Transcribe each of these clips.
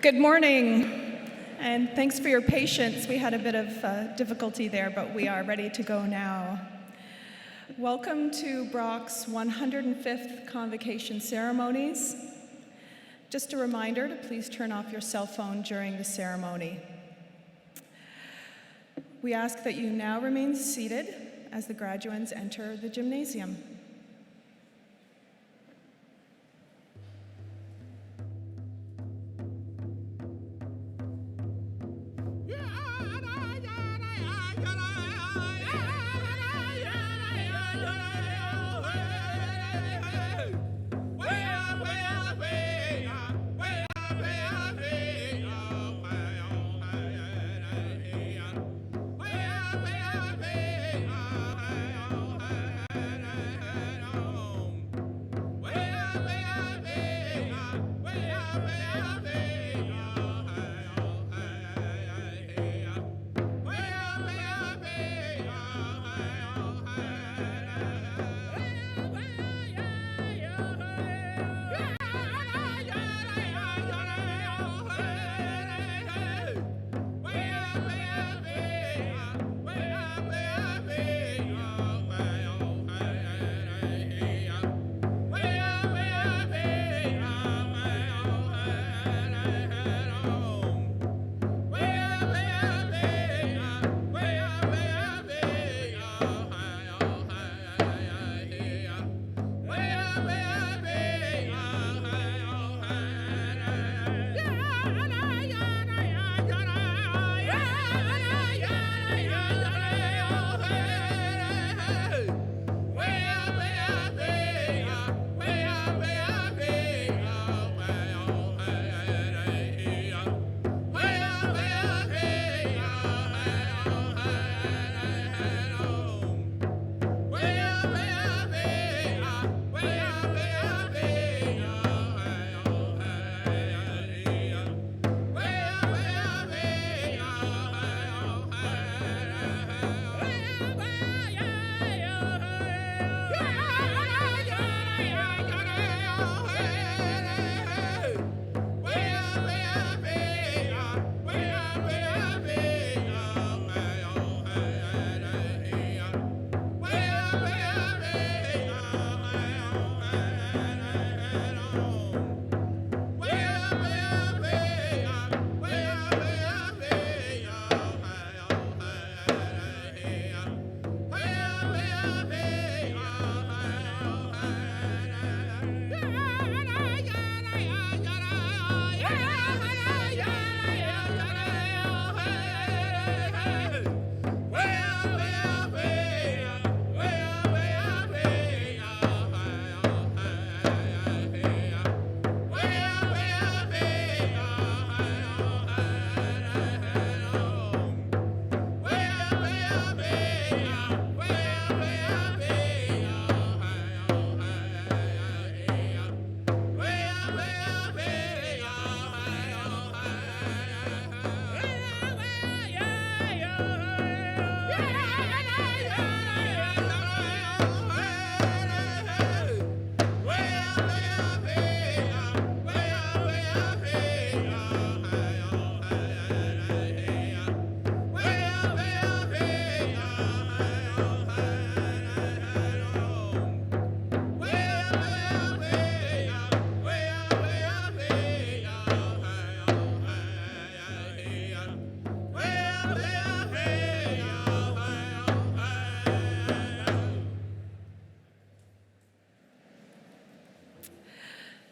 Good morning, and thanks for your patience. We had a bit of difficulty there, but we are ready to go now. Welcome to Brock's 105th Convocation ceremonies. Just a reminder to please turn off your cell phone during the ceremony. We ask that you now remain seated as the graduands enter the gymnasium.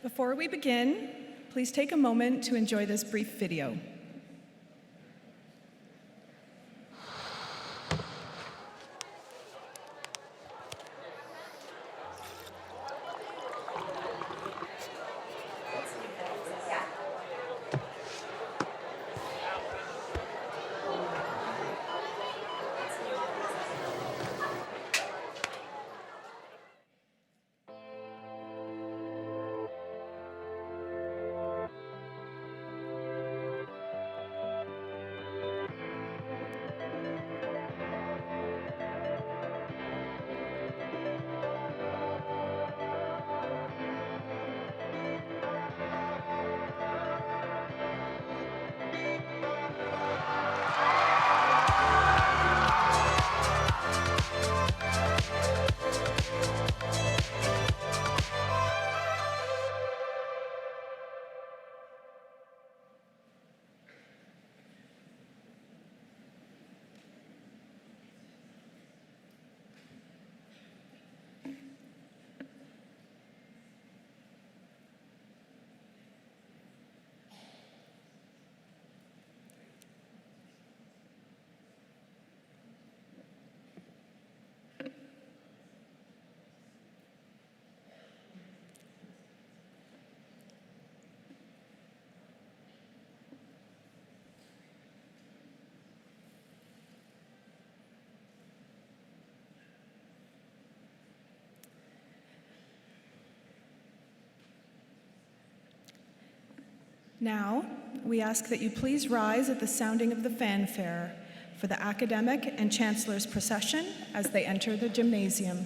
Before we begin, please take a moment to enjoy this brief video. Now, we ask that you please rise at the sounding of the fanfare for the academic and chancellor's procession as they enter the gymnasium.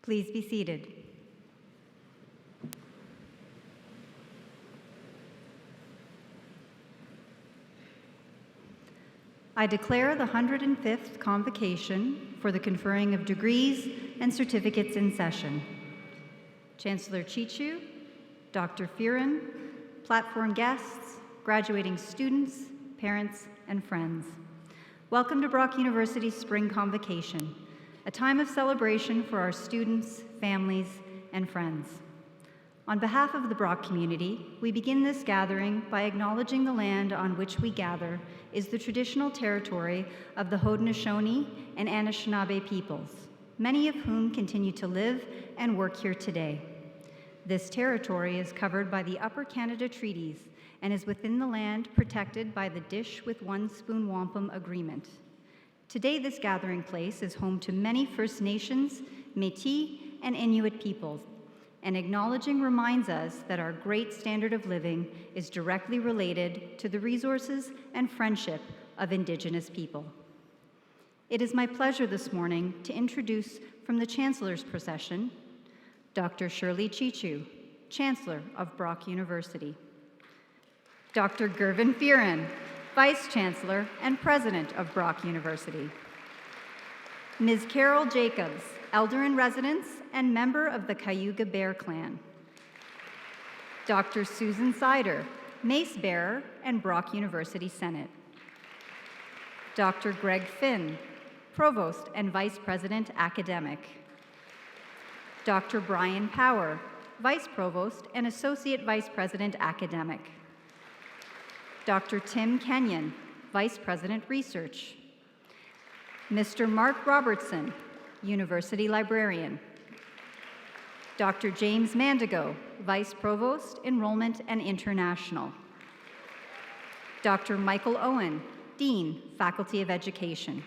Please be seated. I declare the 105th Convocation for the conferring of degrees and certificates in session. Chancellor Chichu, Dr. Fearon, platform guests, graduating students, parents, and friends. Welcome to Brock University's Spring Convocation, a time of celebration for our students, families, and friends. On behalf of the Brock community, we begin this gathering by acknowledging the land on which we gather is the traditional territory of the Haudenosaunee and Anishinaabe peoples, many of whom continue to live and work here today. This territory is covered by the Upper Canada Treaties and is within the land protected by the Dish with One Spoon Wampum Agreement. Today, this gathering place is home to many First Nations, Métis, and Inuit peoples, and acknowledging reminds us that our great standard of living is directly related to the resources and friendship of Indigenous people. It is my pleasure this morning to introduce from the Chancellor's procession, Dr. Shirley Chichu, Chancellor of Brock University. Dr. Gervin Fearon, Vice Chancellor and President of Brock University. Ms. Carol Jacobs, Elder in Residence and member of the Cayuga Bear Clan. Dr. Susan Sider, Mace Bearer and Brock University Senate. Dr. Greg Finn, Provost and Vice President Academic. Dr. Brian Power, Vice Provost, and Associate Vice President Academic. Dr. Tim Kenyon, Vice President Research. Mr. Mark Robertson, University Librarian. Dr. James Mandigo, Vice Provost, Enrollment and International. Dr. Michael Owen, Dean, Faculty of Education.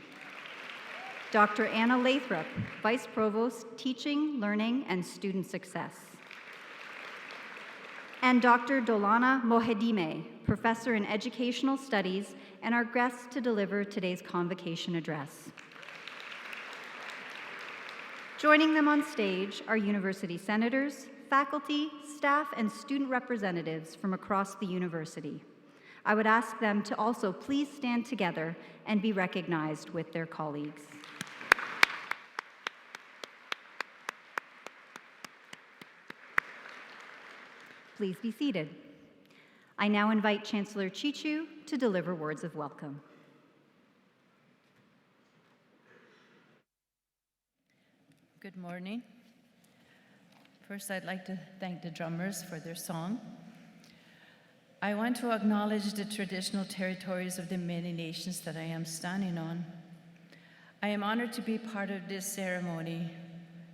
Dr. Anna Lathrop, Vice Provost, Teaching, Learning, and Student Success. And Dr. Dolana Mohedime, Professor in Educational Studies, and our guest to deliver today's convocation address. Joining them on stage are university senators, faculty, staff, and student representatives from across the university. I would ask them to also please stand together and be recognized with their colleagues. Please be seated. I now invite Chancellor Chichu to deliver words of welcome. Good morning. First, I'd like to thank the drummers for their song. I want to acknowledge the traditional territories of the many nations that I am standing on. I am honored to be part of this ceremony.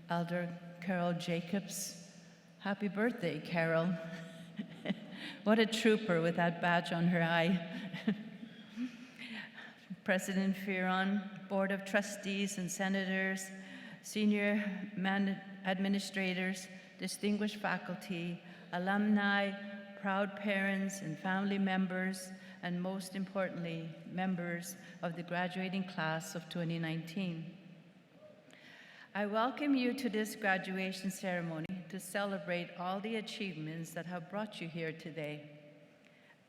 Elder Carol Jacobs, happy birthday, Carol. What a trooper with that badge on her eye. President Fearon, Board of Trustees and Senators, senior administrators, distinguished faculty, alumni, proud parents and family members, and most importantly, members of the graduating class of 2019. I welcome you to this graduation ceremony to celebrate all the achievements that have brought you here today,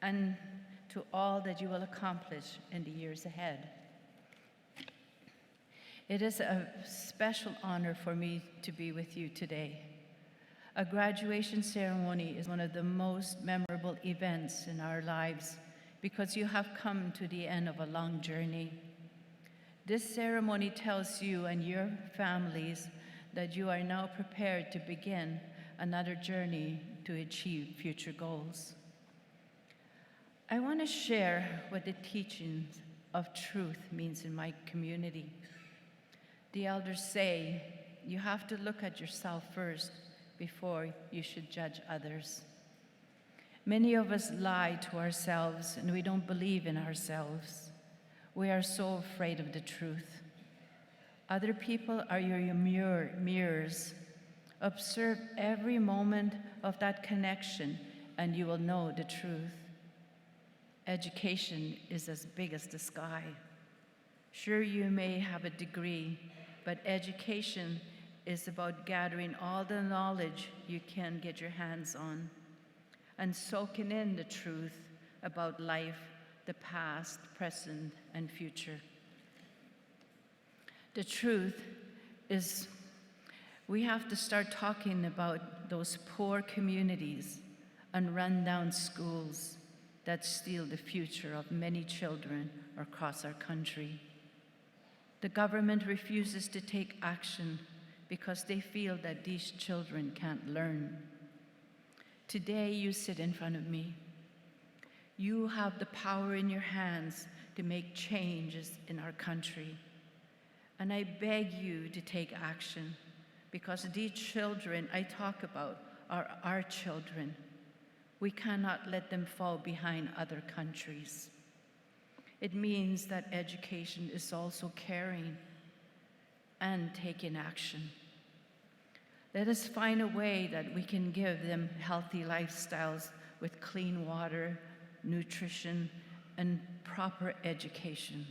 and to all that you will accomplish in the years ahead. It is a special honor for me to be with you today. A graduation ceremony is one of the most memorable events in our lives because you have come to the end of a long journey. This ceremony tells you and your families that you are now prepared to begin another journey to achieve future goals. I want to share what the teachings of truth means in my community. The elders say you have to look at yourself first before you should judge others. Many of us lie to ourselves and we don't believe in ourselves. We are so afraid of the truth. Other people are your mirrors. Observe every moment of that connection and you will know the truth. Education is as big as the sky. Sure, you may have a degree, but education is about gathering all the knowledge you can get your hands on and soaking in the truth about life, the past, present, and future. The truth is we have to start talking about those poor communities and rundown schools that steal the future of many children across our country. The government refuses to take action because they feel that these children can't learn. Today, you sit in front of me. You have the power in your hands to make changes in our country. And I beg you to take action because these children I talk about are our children. We cannot let them fall behind other countries. It means that education is also caring and taking action. Let us find a way that we can give them healthy lifestyles with clean water, nutrition, and proper education.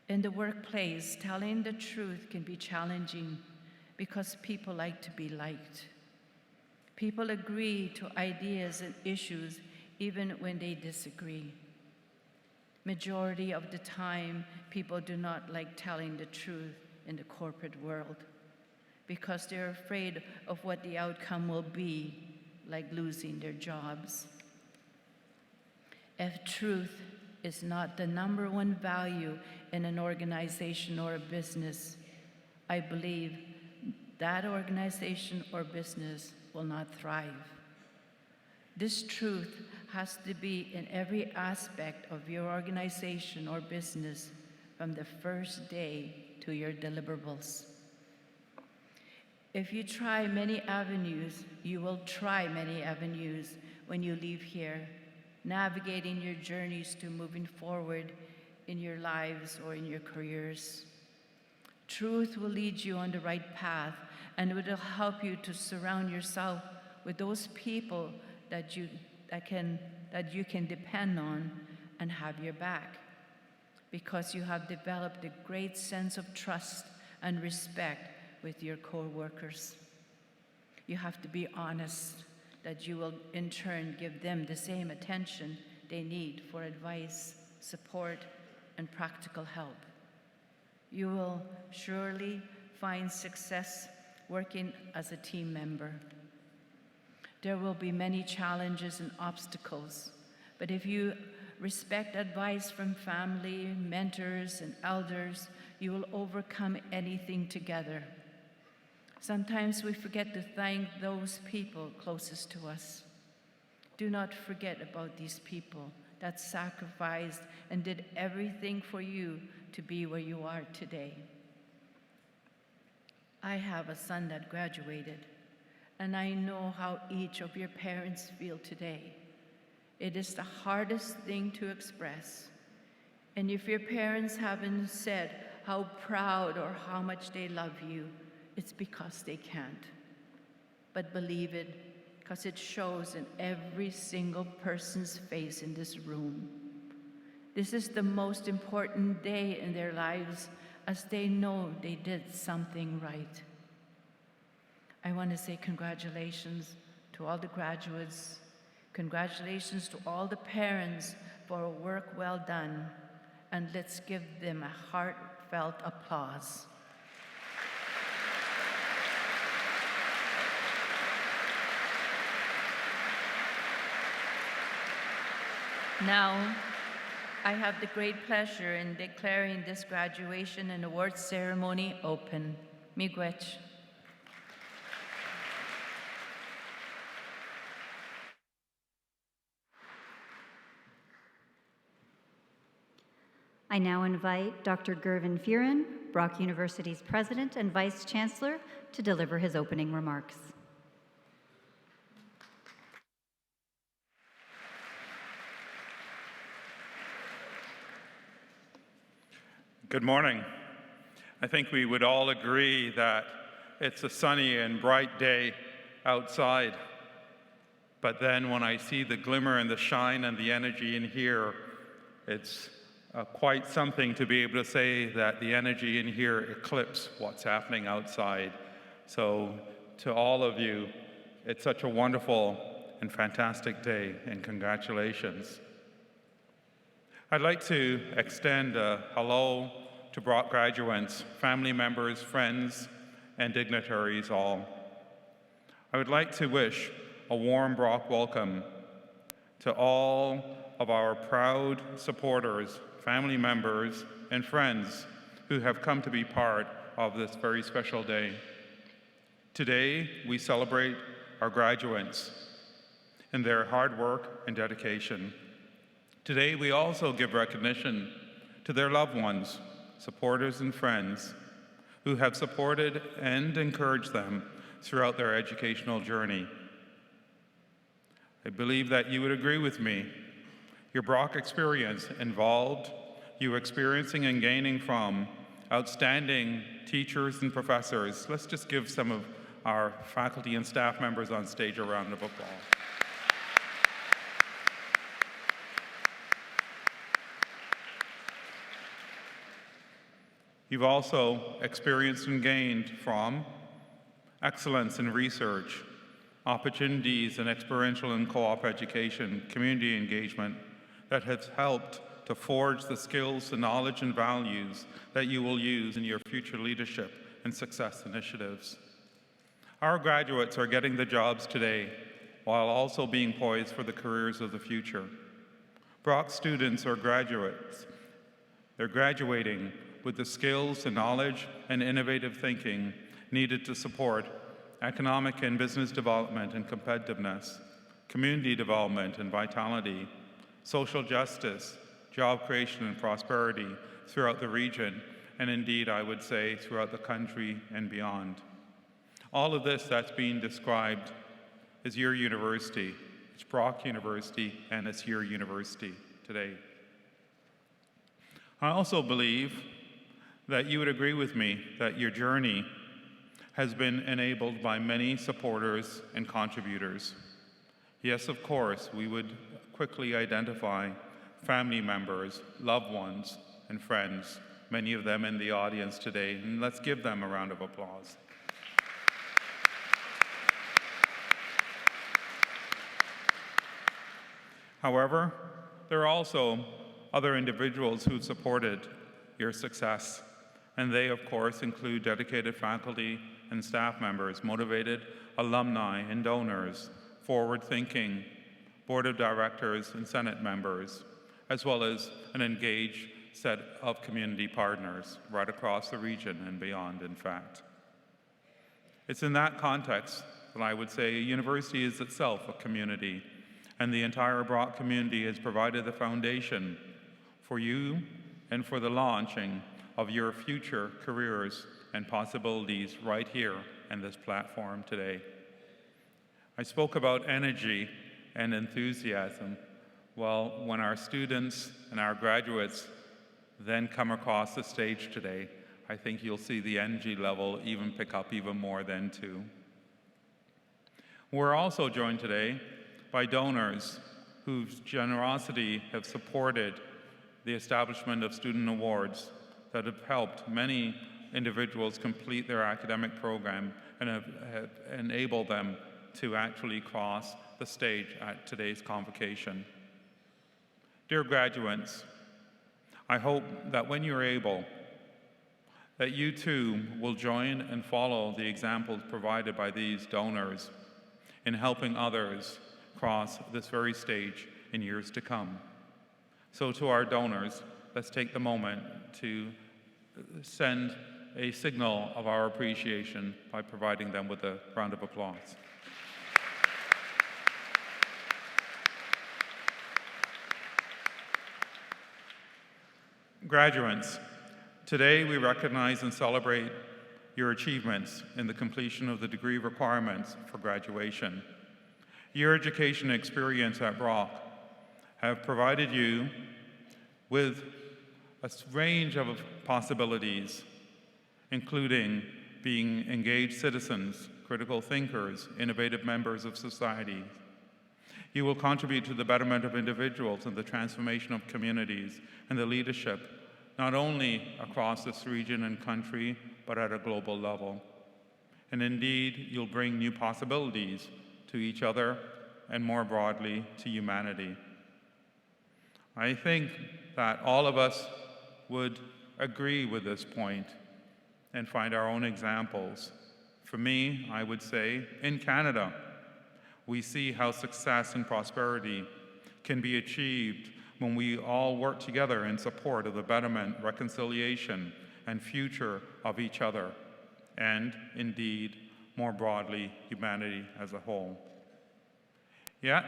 In the workplace, telling the truth can be challenging because people like to be liked. People agree to ideas and issues even when they disagree. Majority of the time, people do not like telling the truth in the corporate world because they're afraid of what the outcome will be, like losing their jobs. If truth is not the number one value in an organization or a business, I believe that organization or business will not thrive. This truth has to be in every aspect of your organization or business from the first day to your deliverables. If you try many avenues, you will try many avenues when you leave here, navigating your journeys to moving forward in your lives or in your careers. Truth will lead you on the right path, and it will help you to surround yourself with those people that you can depend on and have your back, because you have developed a great sense of trust and respect with your co-workers. You have to be honest that you will in turn give them the same attention they need for advice, support, and practical help. You will surely find success working as a team member. There will be many challenges and obstacles, but if you respect advice from family, mentors, and elders, you will overcome anything together. Sometimes we forget to thank those people closest to us. Do not forget about these people that sacrificed and did everything for you to be where you are today. I have a son that graduated, and I know how each of your parents feel today. It is the hardest thing to express. And if your parents haven't said how proud or how much they love you, it's because they can't. But believe it, because it shows in every single person's face in this room. This is the most important day in their lives, as they know they did something right. I want to say congratulations to all the graduates. Congratulations to all the parents for a work well done, and let's give them a heartfelt applause. Now, I have the great pleasure in declaring this graduation and awards ceremony open. Miigwech. I now invite Dr. Gervin Fearon, Brock University's President and Vice Chancellor, to deliver his opening remarks. Good morning. I think we would all agree that it's a sunny and bright day outside. But then when I see the glimmer and the shine and the energy in here, it's quite something to be able to say that the energy in here eclipses what's happening outside. So to all of you, it's such a wonderful and fantastic day, and congratulations. I'd like to extend a hello to Brock graduates, family members, friends, and dignitaries all. I would like to wish a warm Brock welcome to all of our proud supporters, family members, and friends who have come to be part of this very special day. Today, we celebrate our graduates and their hard work and dedication. Today, we also give recognition to their loved ones, supporters and friends who have supported and encouraged them throughout their educational journey. I believe that you would agree with me. Your Brock experience involved you experiencing and gaining from outstanding teachers and professors. Let's just give some of our faculty and staff members on stage a round of applause. You've also experienced and gained from excellence in research, opportunities in experiential and co-op education, community engagement that has helped to forge the skills, the knowledge, and values that you will use in your future leadership and success initiatives. Our graduates are getting the jobs today while also being poised for the careers of the future. Brock students are graduates. They're graduating with the skills, the knowledge, and innovative thinking needed to support economic and business development and competitiveness, community development and vitality, social justice, job creation and prosperity throughout the region, and indeed, I would say, throughout the country and beyond. All of this that's being described is your university. It's Brock University, and it's your university today. I also believe that you would agree with me that your journey has been enabled by many supporters and contributors. Yes, of course, we would quickly identify family members, loved ones, and friends, many of them in the audience today, and let's give them a round of applause. However, there are also other individuals who supported your success, and they, of course, include dedicated faculty and staff members, motivated alumni and donors, forward-thinking board of directors and Senate members, as well as an engaged set of community partners right across the region and beyond, in fact. It's in that context that I would say a university is itself a community, and the entire Brock community has provided the foundation for you and for the launching of your future careers and possibilities right here in this platform today. I spoke about energy and enthusiasm. Well, when our students and our graduates then come across the stage today, I think you'll see the energy level even pick up even more then too. We're also joined today by donors whose generosity have supported the establishment of student awards that have helped many individuals complete their academic program and have enabled them to actually cross the stage at today's convocation. Dear graduates, I hope that when you're able, that you too will join and follow the examples provided by these donors in helping others cross this very stage in years to come. So to our donors, let's take the moment to send a signal of our appreciation by providing them with a round of applause. Graduates, today we recognize and celebrate your achievements in the completion of the degree requirements for graduation. Your education experience at Brock have provided you with a range of possibilities, including being engaged citizens, critical thinkers, innovative members of society. You will contribute to the betterment of individuals and the transformation of communities and the leadership, not only across this region and country, but at a global level. And indeed, you'll bring new possibilities to each other and more broadly to humanity. I think that all of us would agree with this point and find our own examples. For me, I would say, in Canada, we see how success and prosperity can be achieved when we all work together in support of the betterment, reconciliation, and future of each other, and indeed, more broadly, humanity as a whole. Yet,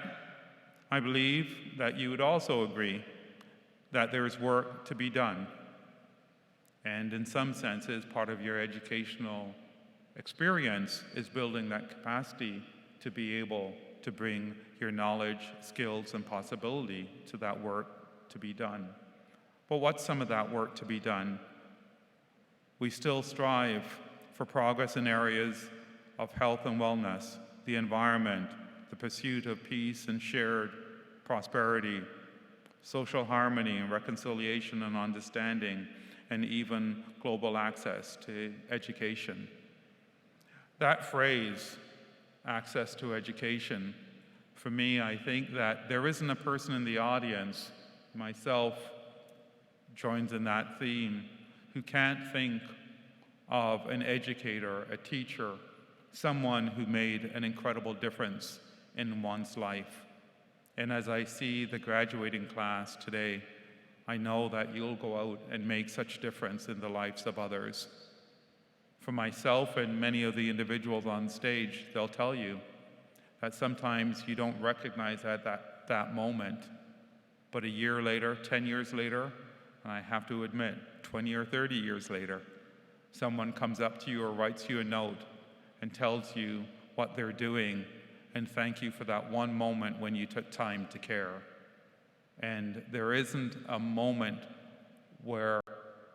I believe that you would also agree that there is work to be done. And in some senses, part of your educational experience is building that capacity to be able to bring your knowledge, skills, and possibility to that work to be done. But what's some of that work to be done? We still strive for progress in areas of health and wellness, the environment, the pursuit of peace and shared prosperity, social harmony and reconciliation and understanding, and even global access to education. That phrase, access to education, for me, I think that there isn't a person in the audience, myself joins in that theme, who can't think of an educator, a teacher, someone who made an incredible difference in one's life. And as I see the graduating class today, I know that you'll go out and make such difference in the lives of others. For myself and many of the individuals on stage, they'll tell you that sometimes you don't recognize that moment, but a year later, 10 years later, and I have to admit, 20 or 30 years later, someone comes up to you or writes you a note and tells you what they're doing and thank you for that one moment when you took time to care. And there isn't a moment where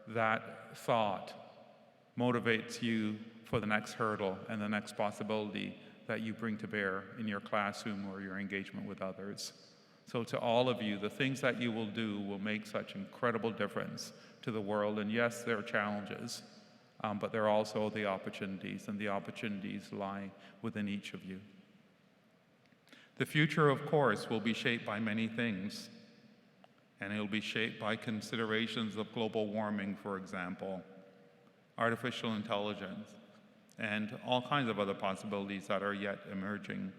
that thought motivates you for the next hurdle and the next possibility that you bring to bear in your classroom or your engagement with others. So to all of you, the things that you will do will make such incredible difference to the world. And yes, there are challenges, but there are also the opportunities, and the opportunities lie within each of you. The future, of course, will be shaped by many things, and it'll be shaped by considerations of global warming, for example, artificial intelligence, and all kinds of other possibilities that are yet emerging.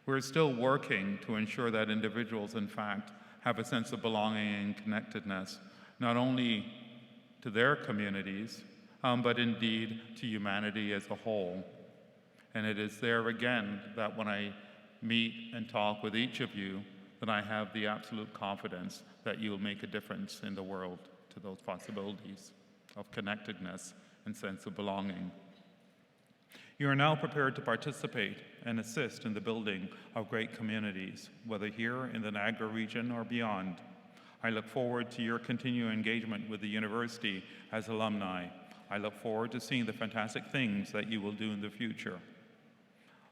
We're still working to ensure that individuals, in fact, have a sense of belonging and connectedness, not only to their communities, but indeed to humanity as a whole. And it is there again that when I meet and talk with each of you, that I have the absolute confidence that you will make a difference in the world to those possibilities of connectedness and sense of belonging. You are now prepared to participate and assist in the building of great communities, whether here in the Niagara region or beyond. I look forward to your continued engagement with the university as alumni. I look forward to seeing the fantastic things that you will do in the future.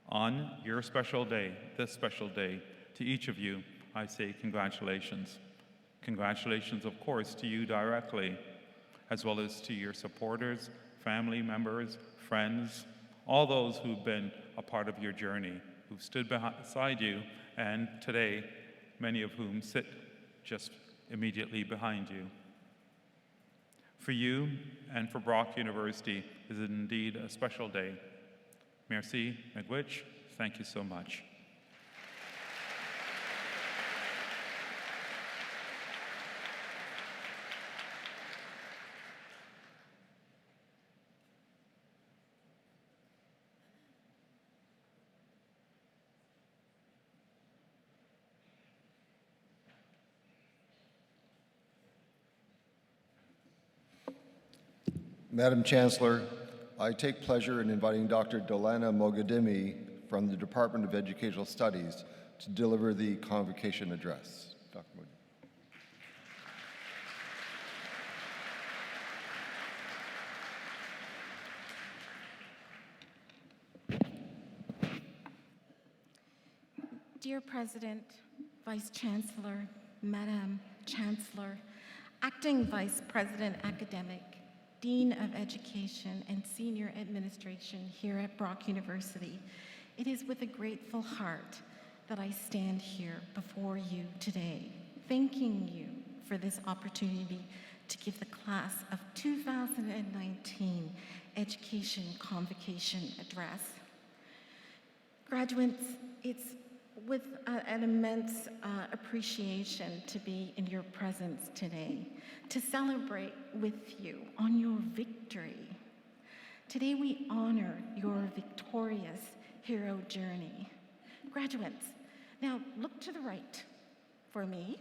On your special day, this special day, to each of you, I say congratulations. Congratulations, of course, to you directly, as well as to your supporters, family members, friends, all those who've been a part of your journey, who've stood beside you, and today, many of whom sit just immediately behind you. For you and for Brock University is indeed a special day. Merci, miigwech. Thank you so much. Madam Chancellor, I take pleasure in inviting Dr. Delana Mogadimi from the Department of Educational Studies to deliver the Convocation address. Dr. Mogadimi. Dear President, Vice Chancellor, Madam Chancellor, Acting Vice President Academic, Dean of Education and Senior Administration here at Brock University, it is with a grateful heart that I stand here before you today, thanking you for this opportunity to give the class of 2019 Education Convocation address. Graduates, it's with an immense appreciation to be in your presence today, to celebrate with you on your victory. Today we honor your victorious hero journey. Graduates, now look to the right for me,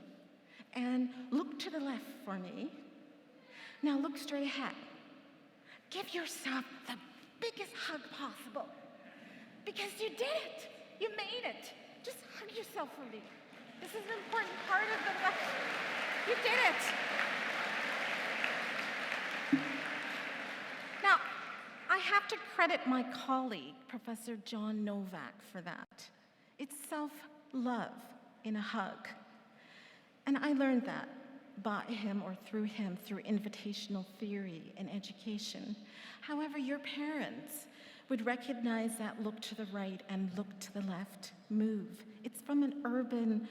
and look to the left for me. Now look straight ahead. Give yourself the biggest hug possible, because you did it. You made it. Just hug yourself for me. This is an important part of the lecture. You did it. Now, I have to credit my colleague, Professor John Novak, for that. It's self-love in a hug. And I learned that by him or through him through invitational theory and education. However, your parents would recognize that look to the right and look to the left move. It's from an urban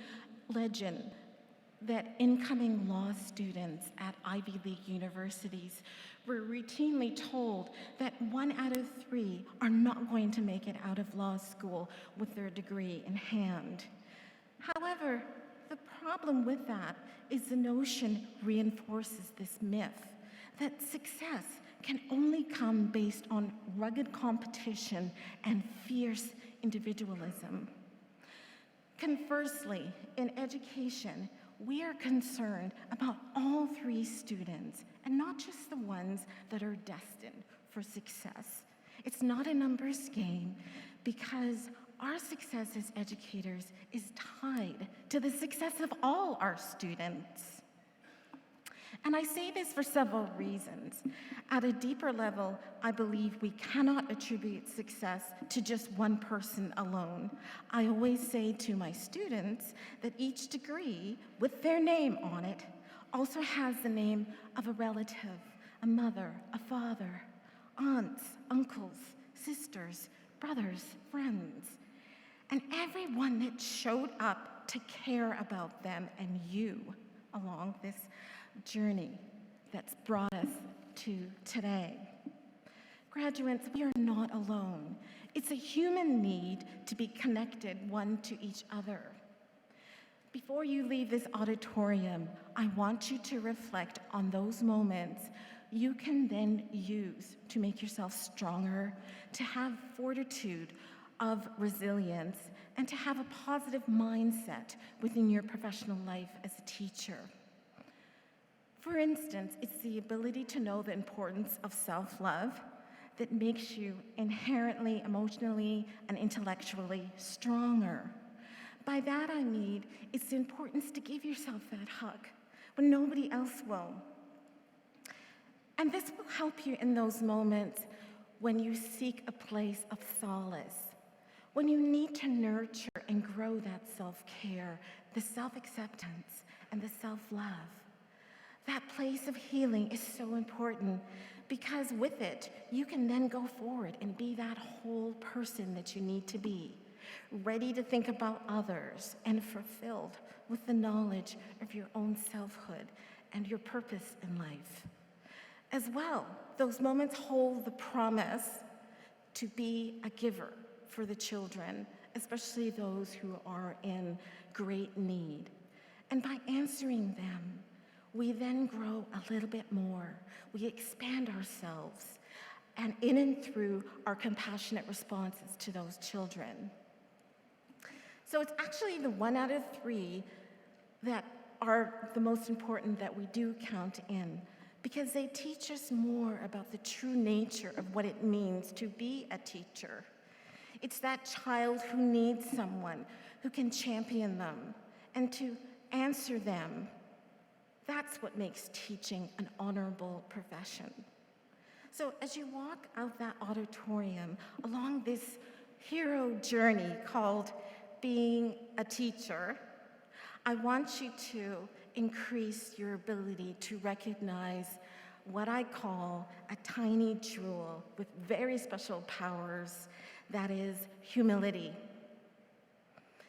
legend that incoming law students at Ivy League universities were routinely told that 1 out of 3 are not going to make it out of law school with their degree in hand. However, the problem with that is the notion reinforces this myth that success can only come based on rugged competition and fierce individualism. Conversely, in education, we are concerned about all 3 students, and not just the ones that are destined for success. It's not a numbers game, because our success as educators is tied to the success of all our students. And I say this for several reasons. At a deeper level, I believe we cannot attribute success to just one person alone. I always say to my students that each degree with their name on it also has the name of a relative, a mother, a father, aunts, uncles, sisters, brothers, friends, and everyone that showed up to care about them and you along this journey that's brought us to today. Graduates, we are not alone. It's a human need to be connected one to each other. Before you leave this auditorium, I want you to reflect on those moments you can then use to make yourself stronger, to have fortitude of resilience, and to have a positive mindset within your professional life as a teacher. For instance, it's the ability to know the importance of self-love that makes you inherently, emotionally, and intellectually stronger. By that I mean, it's the importance to give yourself that hug when nobody else will. And this will help you in those moments when you seek a place of solace, when you need to nurture and grow that self-care, the self-acceptance, and the self-love. That place of healing is so important because with it, you can then go forward and be that whole person that you need to be, ready to think about others and fulfilled with the knowledge of your own selfhood and your purpose in life. As well, those moments hold the promise to be a giver for the children, especially those who are in great need. And by answering them, we then grow a little bit more. We expand ourselves and in and through our compassionate responses to those children. So it's actually the 1 out of 3 that are the most important that we do count in, because they teach us more about the true nature of what it means to be a teacher. It's that child who needs someone who can champion them and to answer them. That's what makes teaching an honorable profession. So as you walk out that auditorium along this hero journey called being a teacher, I want you to increase your ability to recognize what I call a tiny jewel with very special powers, that is humility.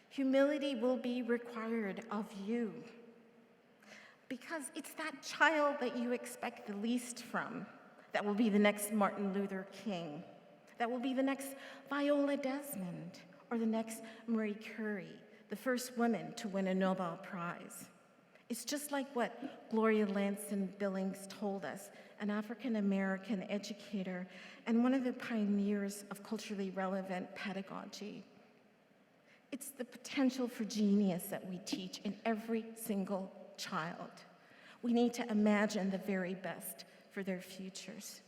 Humility will be required of you, because it's that child that you expect the least from that will be the next Martin Luther King, that will be the next Viola Desmond, or the next Marie Curie, the first woman to win a Nobel Prize. It's just like what Gloria Ladson-Billings told us, an African-American educator and one of the pioneers of culturally relevant pedagogy. It's the potential for genius that we teach in every single child. We need to imagine the very best for their futures.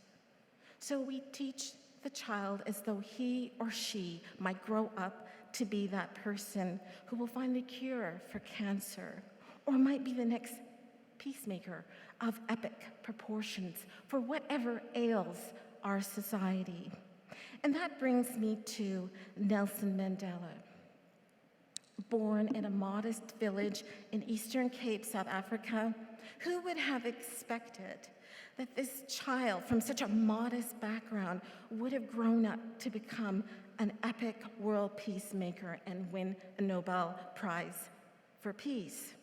So we teach the child as though he or she might grow up to be that person who will find a cure for cancer, or might be the next peacemaker of epic proportions for whatever ails our society. And that brings me to Nelson Mandela. Born in a modest village in Eastern Cape, South Africa, who would have expected that this child from such a modest background would have grown up to become an epic world peacemaker and win a Nobel Prize for Peace?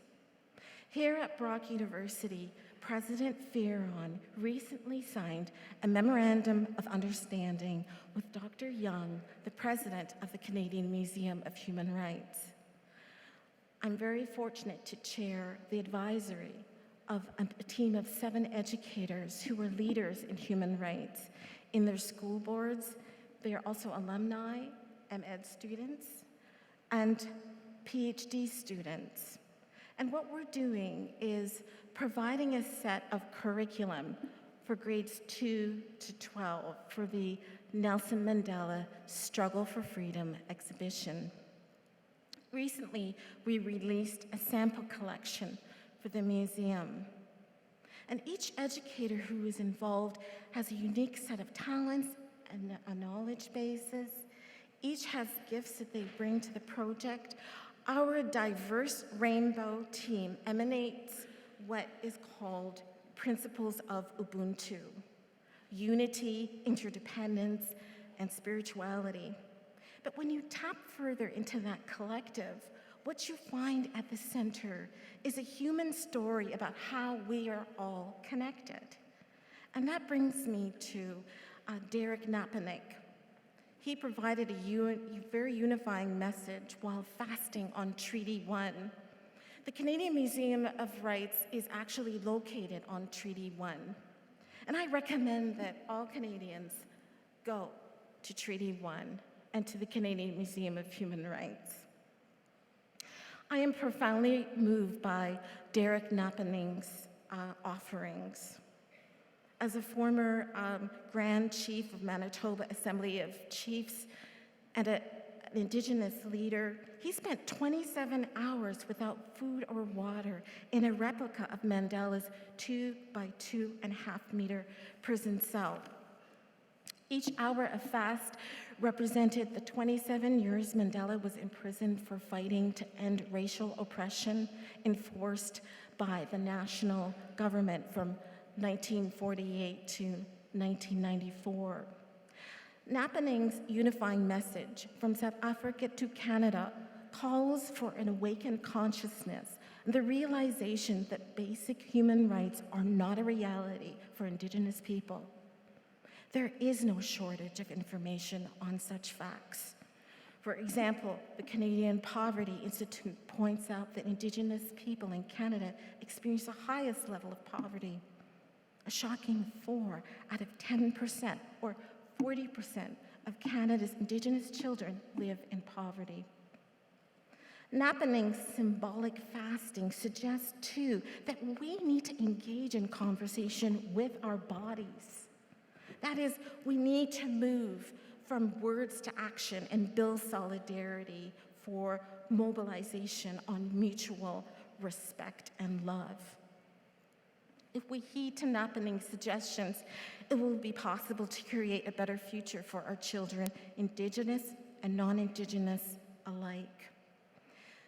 Here at Brock University, President Fearon recently signed a memorandum of understanding with Dr. Young, the president of the Canadian Museum of Human Rights. I'm very fortunate to chair the advisory of a team of 7 educators who were leaders in human rights in their school boards. They are also alumni, MEd students, and PhD students. And what we're doing is providing a set of curriculum for grades 2 to 12 for the Nelson Mandela Struggle for Freedom exhibition. Recently, we released a sample collection for the museum. And each educator who is involved has a unique set of talents and a knowledge basis. Each has gifts that they bring to the project. Our diverse rainbow team emanates what is called principles of Ubuntu: unity, interdependence, and spirituality. But when you tap further into that collective, what you find at the center is a human story about how we are all connected. And that brings me to Derek Napanik. He provided a very unifying message while fasting on Treaty 1. The Canadian Museum of Rights is actually located on Treaty 1. And I recommend that all Canadians go to Treaty 1 and to the Canadian Museum of Human Rights. I am profoundly moved by Derek Napaning's offerings. As a former Grand Chief of Manitoba Assembly of Chiefs and an Indigenous leader, he spent 27 hours without food or water in a replica of Mandela's 2 by 2.5 meter prison cell. Each hour of fast represented the 27 years Mandela was imprisoned for fighting to end racial oppression enforced by the national government from 1948 to 1994. Napaning's unifying message from South Africa to Canada calls for an awakened consciousness and the realization that basic human rights are not a reality for Indigenous people. There is no shortage of information on such facts. For example, the Canadian Poverty Institute points out that Indigenous people in Canada experience the highest level of poverty. A shocking 4 out of 10%, or 40% of Canada's Indigenous children live in poverty. Napaning's symbolic fasting suggests, too, that we need to engage in conversation with our bodies. That is, we need to move from words to action and build solidarity for mobilization on mutual respect and love. If we heed to Napaning's suggestions, it will be possible to create a better future for our children, Indigenous and non-Indigenous alike.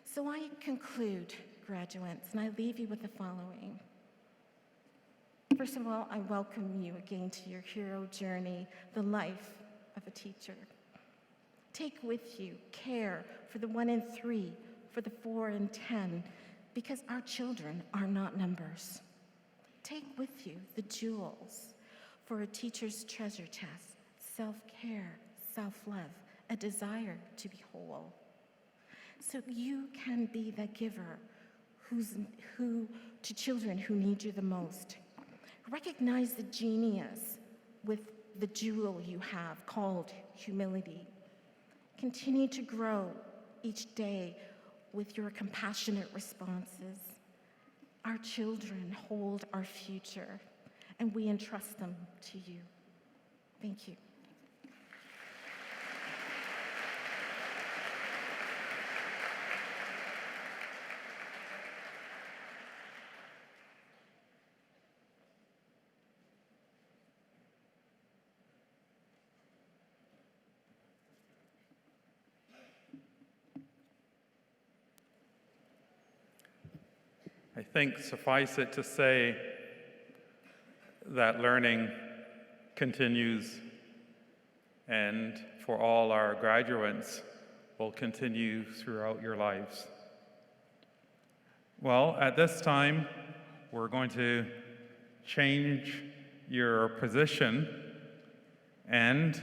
So I conclude, graduates, and I leave you with the following. First of all, I welcome you again to your hero journey, the life of a teacher. Take with you care for the 1 in 3, for the 4 in 10, because our children are not numbers. Take with you the jewels for a teacher's treasure chest: self-care, self-love, a desire to be whole. So you can be the giver to children who need you the most. Recognize the genius with the jewel you have called humility. Continue to grow each day with your compassionate responses. Our children hold our future, and we entrust them to you. Thank you. I think suffice it to say that learning continues, and for all our graduates will continue throughout your lives. Well, at this time, we're going to change your position, and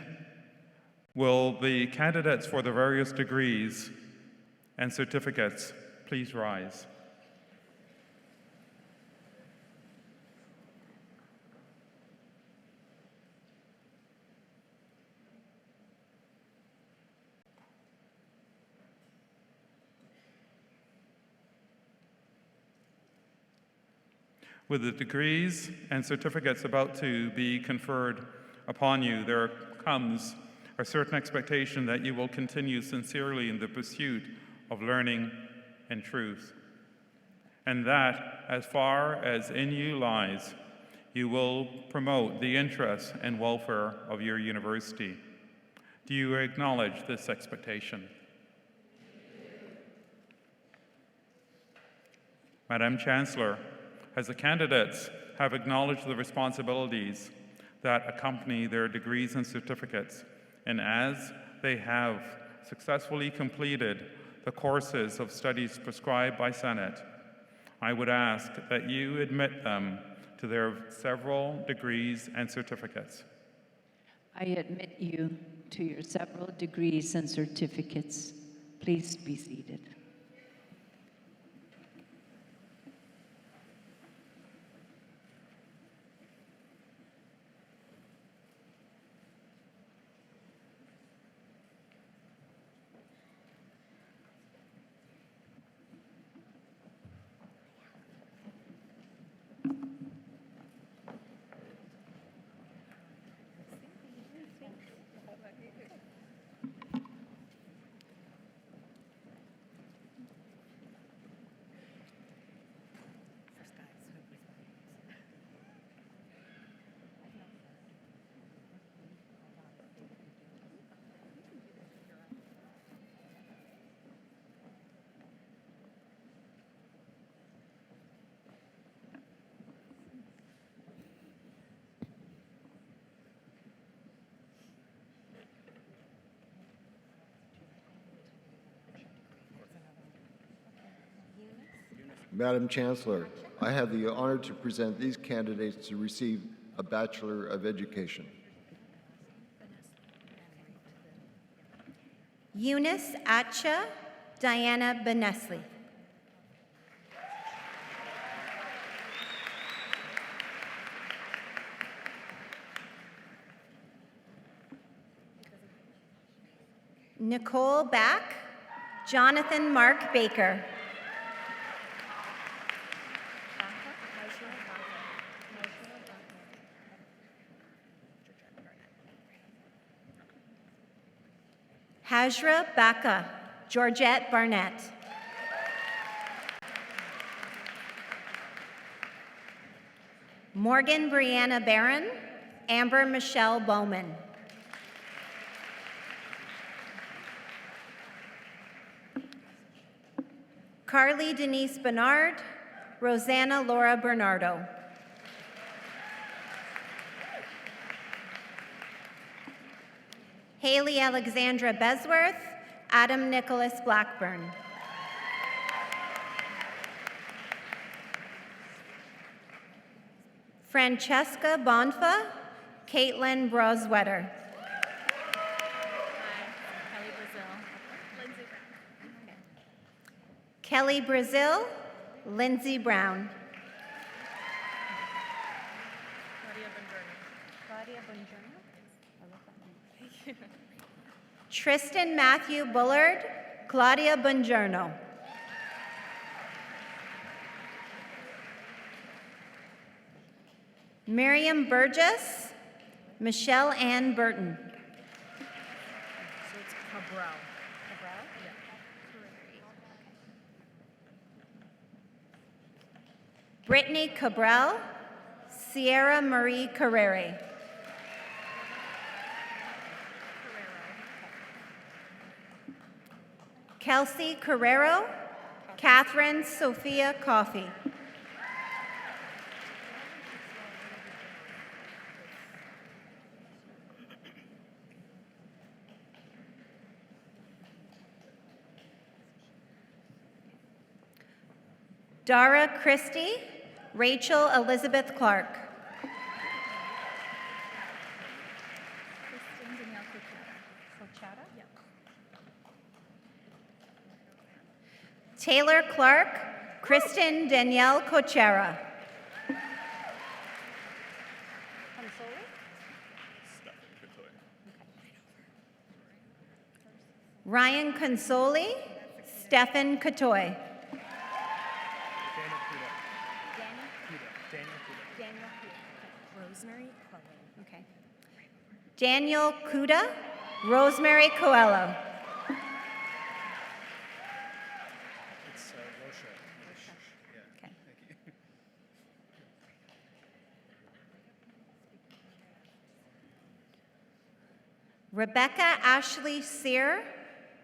will the candidates for the various degrees and certificates please rise? With the degrees and certificates about to be conferred upon you, there comes a certain expectation that you will continue sincerely in the pursuit of learning and truth, and that, as far as in you lies, you will promote the interests and welfare of your university. Do you acknowledge this expectation? Madam Chancellor, as the candidates have acknowledged the responsibilities that accompany their degrees and certificates, and as they have successfully completed the courses of studies prescribed by Senate, I would ask that you admit them to their several degrees and certificates. I admit you to your several degrees and certificates. Please be seated. Madam Chancellor, I have the honor to present these candidates to receive a Bachelor of Education. Eunice Atcha, Diana Benesley. Nicole Back, Jonathan Mark Baker. Hajra Baka, Georgette Barnett. Morgan Brianna Barron, Amber Michelle Bowman. Carly Denise Bernard, Rosanna Laura Bernardo. Haley Alexandra Besworth, Adam Nicholas Blackburn. Francesca Bonfa, Caitlin Broswetter. Kelly Brazil, Lindsay Brown. Tristan Matthew Bullard, Claudia Bongiorno. Miriam Burgess, Michelle Ann Burton. So it's Cabral. Cabral? Yeah. Brittany Cabral, Sierra Marie Carrere. Kelsey Carrero, Catherine Sophia Coffey. Dara Christie, Rachel Elizabeth Clark. Taylor Clark, Kristen Danielle Cochera. Ryan Consoli, Stefan Katoy. Rosemary Coelho. Okay. Daniel Kuda, Rosemary Coelho. It's Rosha. Yeah. Okay. Thank you. Rebecca Ashley Sear,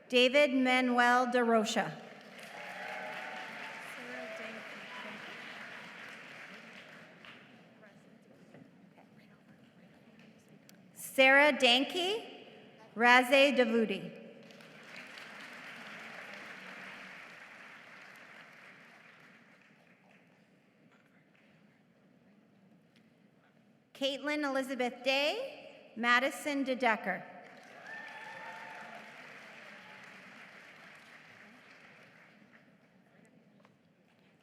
David Manuel de Rocha. Sarah Danke, Raze Davudi. Caitlin Elizabeth Day, Madison DeDecker.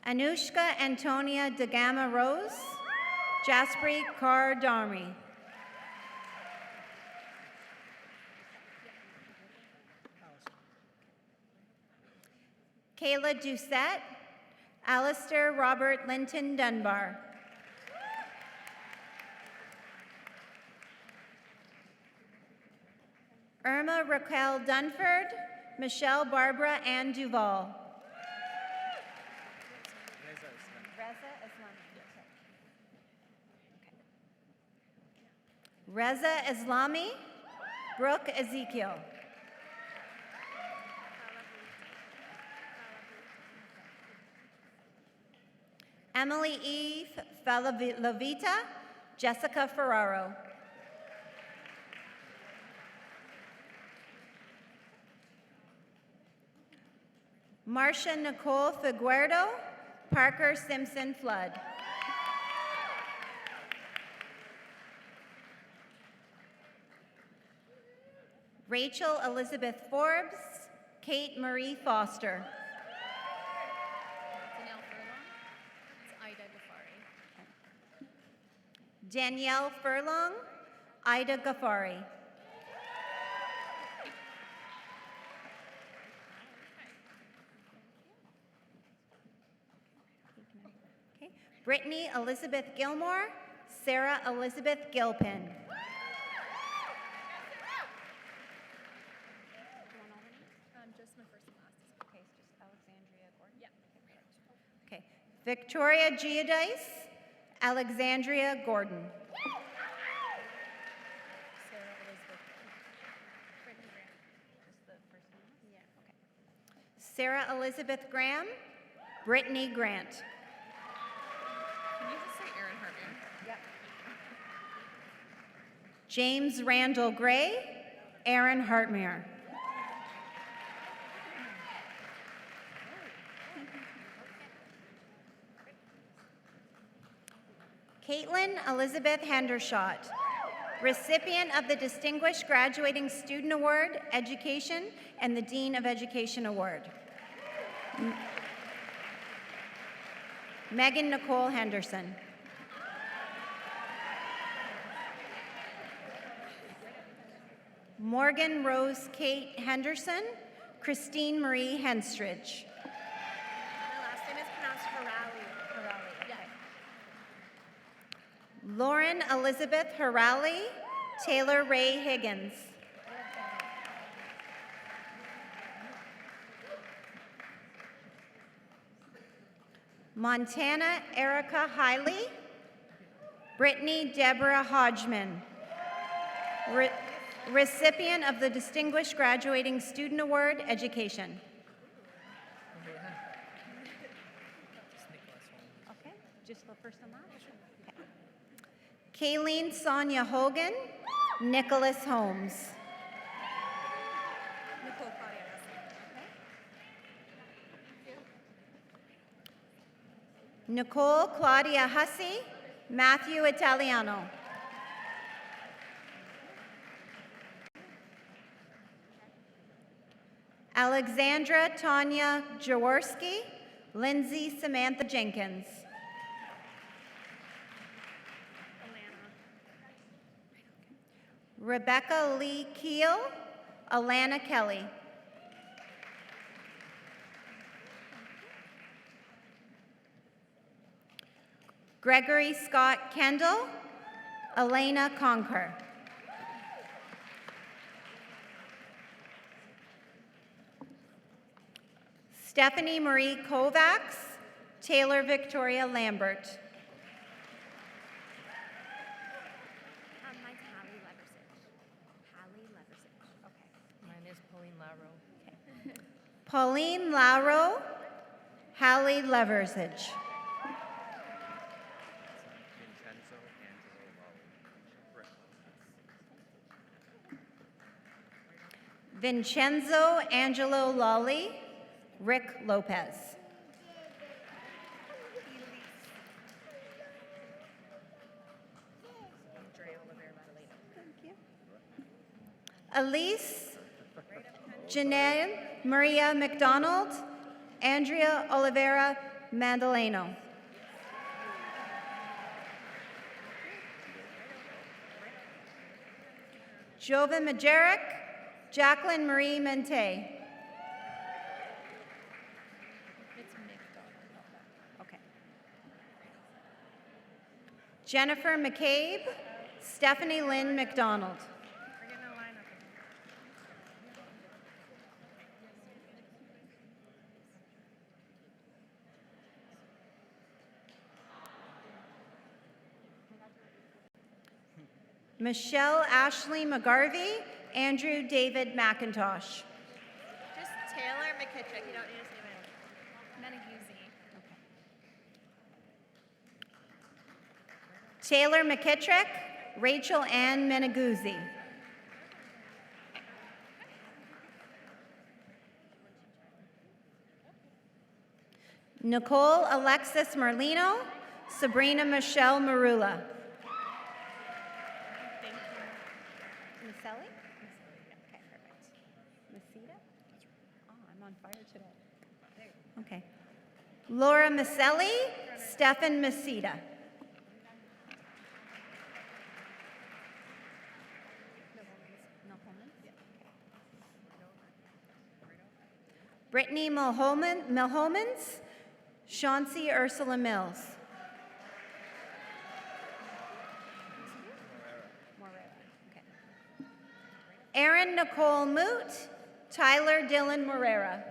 Anushka Antonia DeGama Rose, Jaspri Kaur Darmi. Kayla Doucette, Alistair Robert Linton Dunbar. Irma Raquel Dunford, Michelle Barbara Ann Duval. Reza Islami, Brooke Ezekiel. Emily Eve Falavita, Jessica Ferraro. Marcia Nicole Figueredo, Parker Simpson Flood. Rachel Elizabeth Forbes, Kate Marie Foster. Danielle Furlong. It's Ida Ghaffari. Danielle Furlong, Ida Ghaffari. Okay. Brittany Elizabeth Gilmore, Sarah Elizabeth Gilpin. Just my first and last. Okay, it's just Alexandria Gordon? Yeah. Okay. Victoria Giudice, Alexandria Gordon. Sarah Elizabeth. Brittany Grant. Just the first name? Yeah. Okay. Sarah Elizabeth Graham, Brittany Grant. Can you just say Erin Hartman? Yep. James Randall Gray, Aaron Hartmere. Caitlin Elizabeth Hendershot, recipient of the Distinguished Graduating Student Award, Education, and the Dean of Education Award. Megan Nicole Henderson. Morgan Rose Kate Henderson, Christine Marie Henstridge. My last name is pronounced Harali. Yeah. Lauren Elizabeth Harali, Taylor Ray Higgins. Montana Erica Hiley, Brittany Deborah Hodgman, recipient of the Distinguished Graduating Student Award, Education. Okay, just the first and last? Okay. Kayleen Sonia Hogan, Nicholas Holmes. Nicole Claudia. Nicole Claudia Hussey, Matthew Italiano. Alexandra Tanya Jaworski, Lindsay Samantha Jenkins. Rebecca Lee Keel, Alana Kelly. Gregory Scott Kendall, Elena Conker. Stephanie Marie Kovacs, Taylor Victoria Lambert. Mine's Hallie Leversich. Hallie Leversich. Okay. Mine is Pauline Lauro. Pauline Lauro, Hallie Leversich. Vincenzo Angelo Lolly, Rick Lopez. Elise Janelle Maria McDonald, Andrea Oliveira Mandaleno. Jovan Majerick, Jacqueline Marie Mente. Okay. Jennifer McCabe, Stephanie Lynn McDonald. Michelle Ashley McGarvey, Andrew David McIntosh. Just Taylor McKittrick. You don't need to say my name. Meneguzzi. Taylor McKittrick, Rachel Ann Meneguzzi. Nicole Alexis Merlino, Sabrina Michelle Marula. Maselli? Okay, perfect. Masita? Oh, I'm on fire today. Okay. Laura Maselli, Stefan Masita. Brittany Milhomans, Chauncey Ursula Mills. Erin Nicole Moot, Tyler Dylan Morera.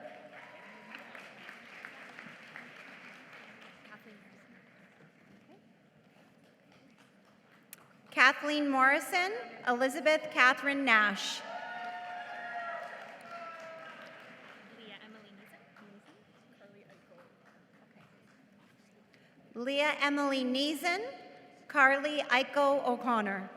Kathleen Morrison, Elizabeth Catherine Nash. Leah Emily Neeson, Carly Aiko O'Connor.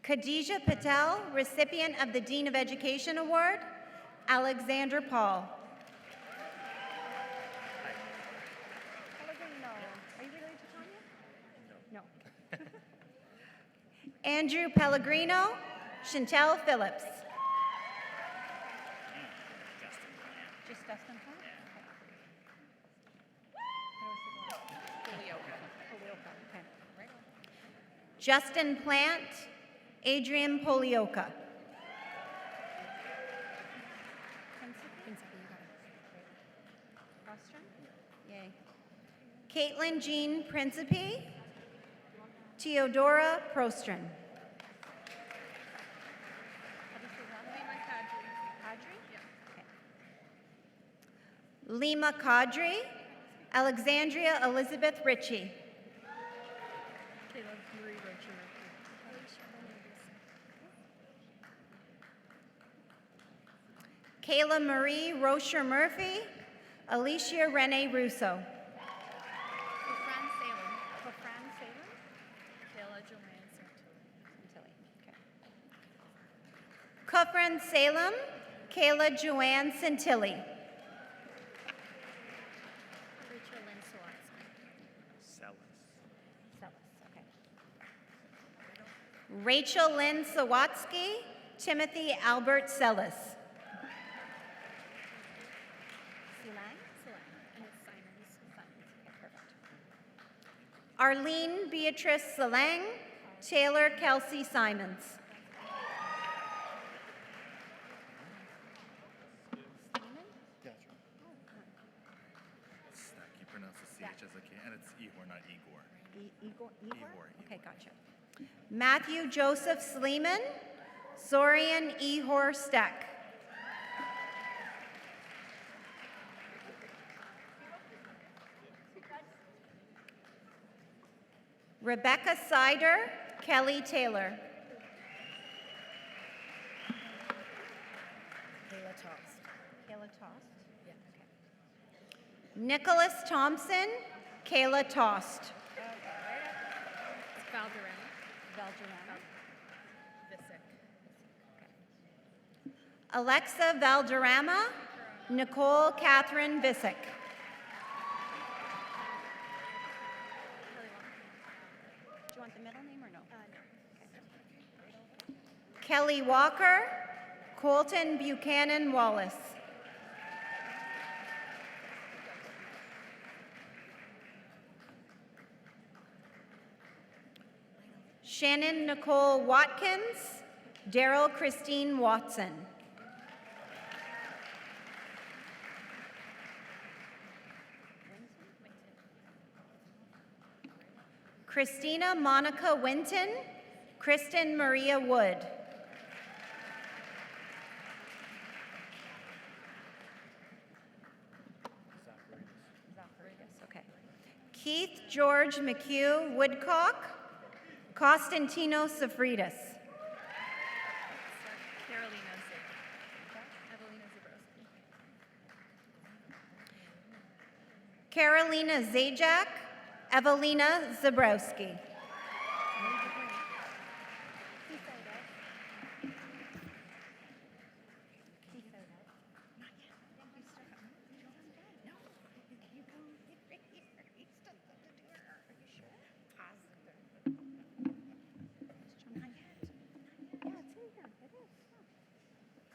Khadijah Patel, recipient of the Dean of Education Award, Alexander Paul. Are you related to Tanya? No. Andrew Pellegrino, Chantel Phillips. Just Dustin Plant? Okay. Justin Plant, Adrian Polioka. Yay. Caitlin Jean Principe, Teodora Prostrin. Lima Kadri, Alexandria Elizabeth Ritchie. Kayla Marie Rocher Murphy, Alicia Renee Russo. Kufran Salem, Kayla Joanne Santilli. Rachel Lynn Sawatsky, Timothy Albert Sellis. Arlene Beatrice Salang, Taylor Kelsey Simons. much as I can. And it's Ihor, not Igor. Igor? Ihor. Okay, gotcha. Matthew Joseph Sleeman, Sorian Ihor Steck. Rebecca Sider, Kelly Taylor. Kayla Tost. Kayla Tost? Yeah. Nicholas Thompson, Kayla Tost. It's Valderrama. Visick. Alexa Valderrama, Nicole Catherine Visick. Do you want the middle name or no? No. Kelly Walker, Colton Buchanan Wallace. Shannon Nicole Watkins, Daryl Christine Watson. Christina Monica Winton, Kristen Maria Wood. Okay. Keith George McHugh Woodcock, Constantino Safridis. Carolina Evelina Zabrowski. Carolina Zajac, Evelina Zabrowski.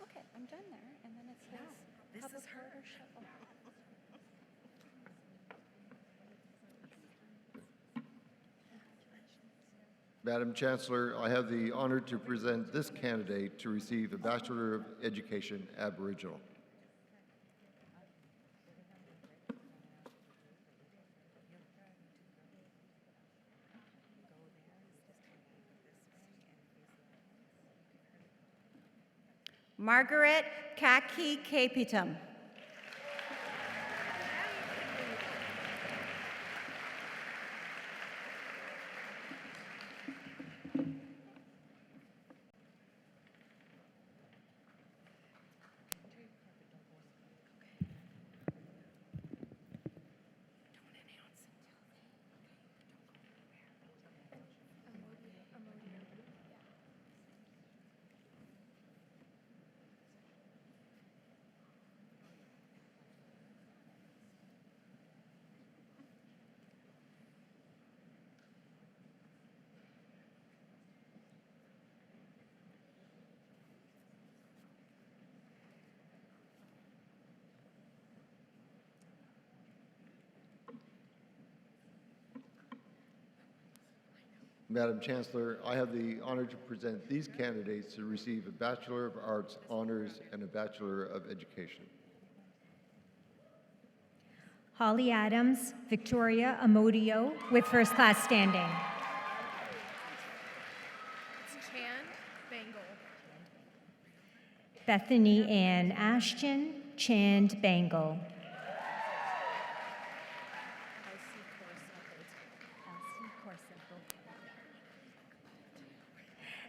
Okay, I'm done there, and then it says This is her. Madam Chancellor, I have the honor to present this candidate to receive a Bachelor of Education, Aboriginal. Margaret Kaki Kapitam. Madam Chancellor, I have the honor to present these candidates to receive a Bachelor of Arts honors and a Bachelor of Education. Holly Adams, Victoria Amodio with first class standing. It's Chan Bengal. Bethany Ann Ashton, Chand Bangle.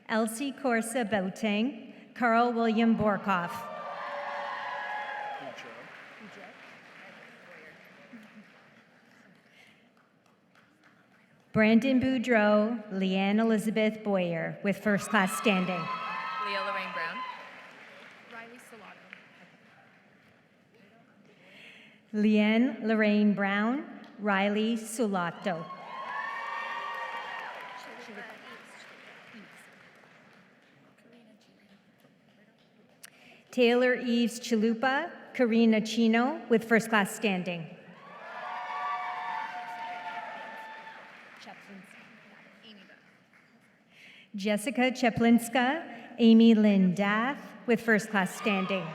Elsie Corsa Boateng, Carl William Borkoff. Brandon Boudreau, Leanne Elizabeth Boyer with first class standing. Leah Lorraine Brown. Riley Salato. Leanne Lorraine Brown, Riley Sulato. Taylor Eves Chalupa, Karina Chino with first class standing. Jessica Cheplinska, Amy Lynn Dath with first class standing.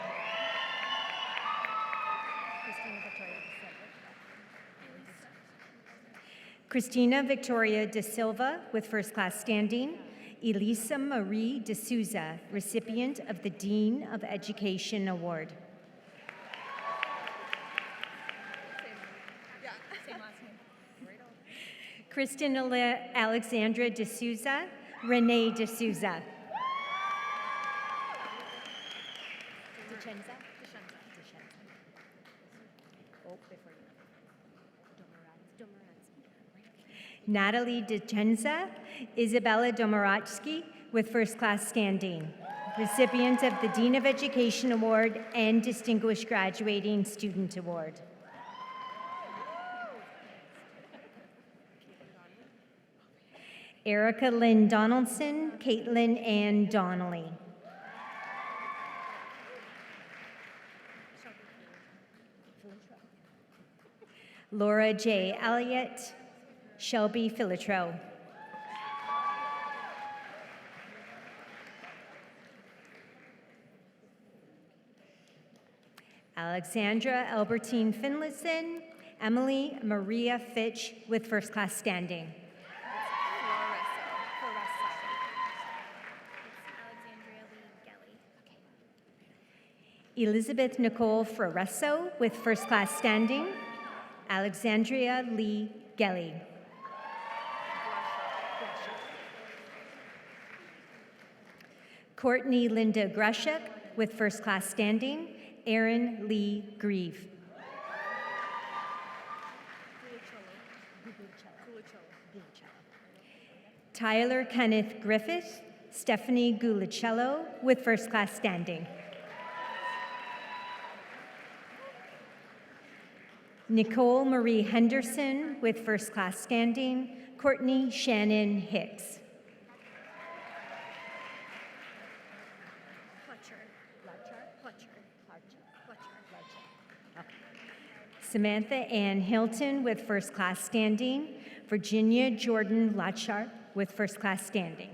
Christina Victoria de Silva with first class standing. Elisa Marie de Souza, recipient of the Dean of Education Award. Kristen Alexandra de Souza, Renee de Souza. Natalie DeCenza, Isabella Domoratsky with first class standing, recipient of the Dean of Education Award and Distinguished Graduating Student Award. Erica Lynn Donaldson, Caitlin Ann Donnelly. Laura J. Elliott, Shelby Filitro. Alexandra Albertine Finlayson, Emily Maria Fitch with first class standing. Elizabeth Nicole Ferresso with first class standing. Alexandria Lee Gelly. Courtney Linda Greshuk with first class standing. Erin Lee Grieve. Tyler Kenneth Griffith, Stephanie Gulicello with first class standing. Nicole Marie Henderson with first class standing. Courtney Shannon Hicks. Samantha Ann Hilton with first class standing. Virginia Jordan Lachart with first class standing.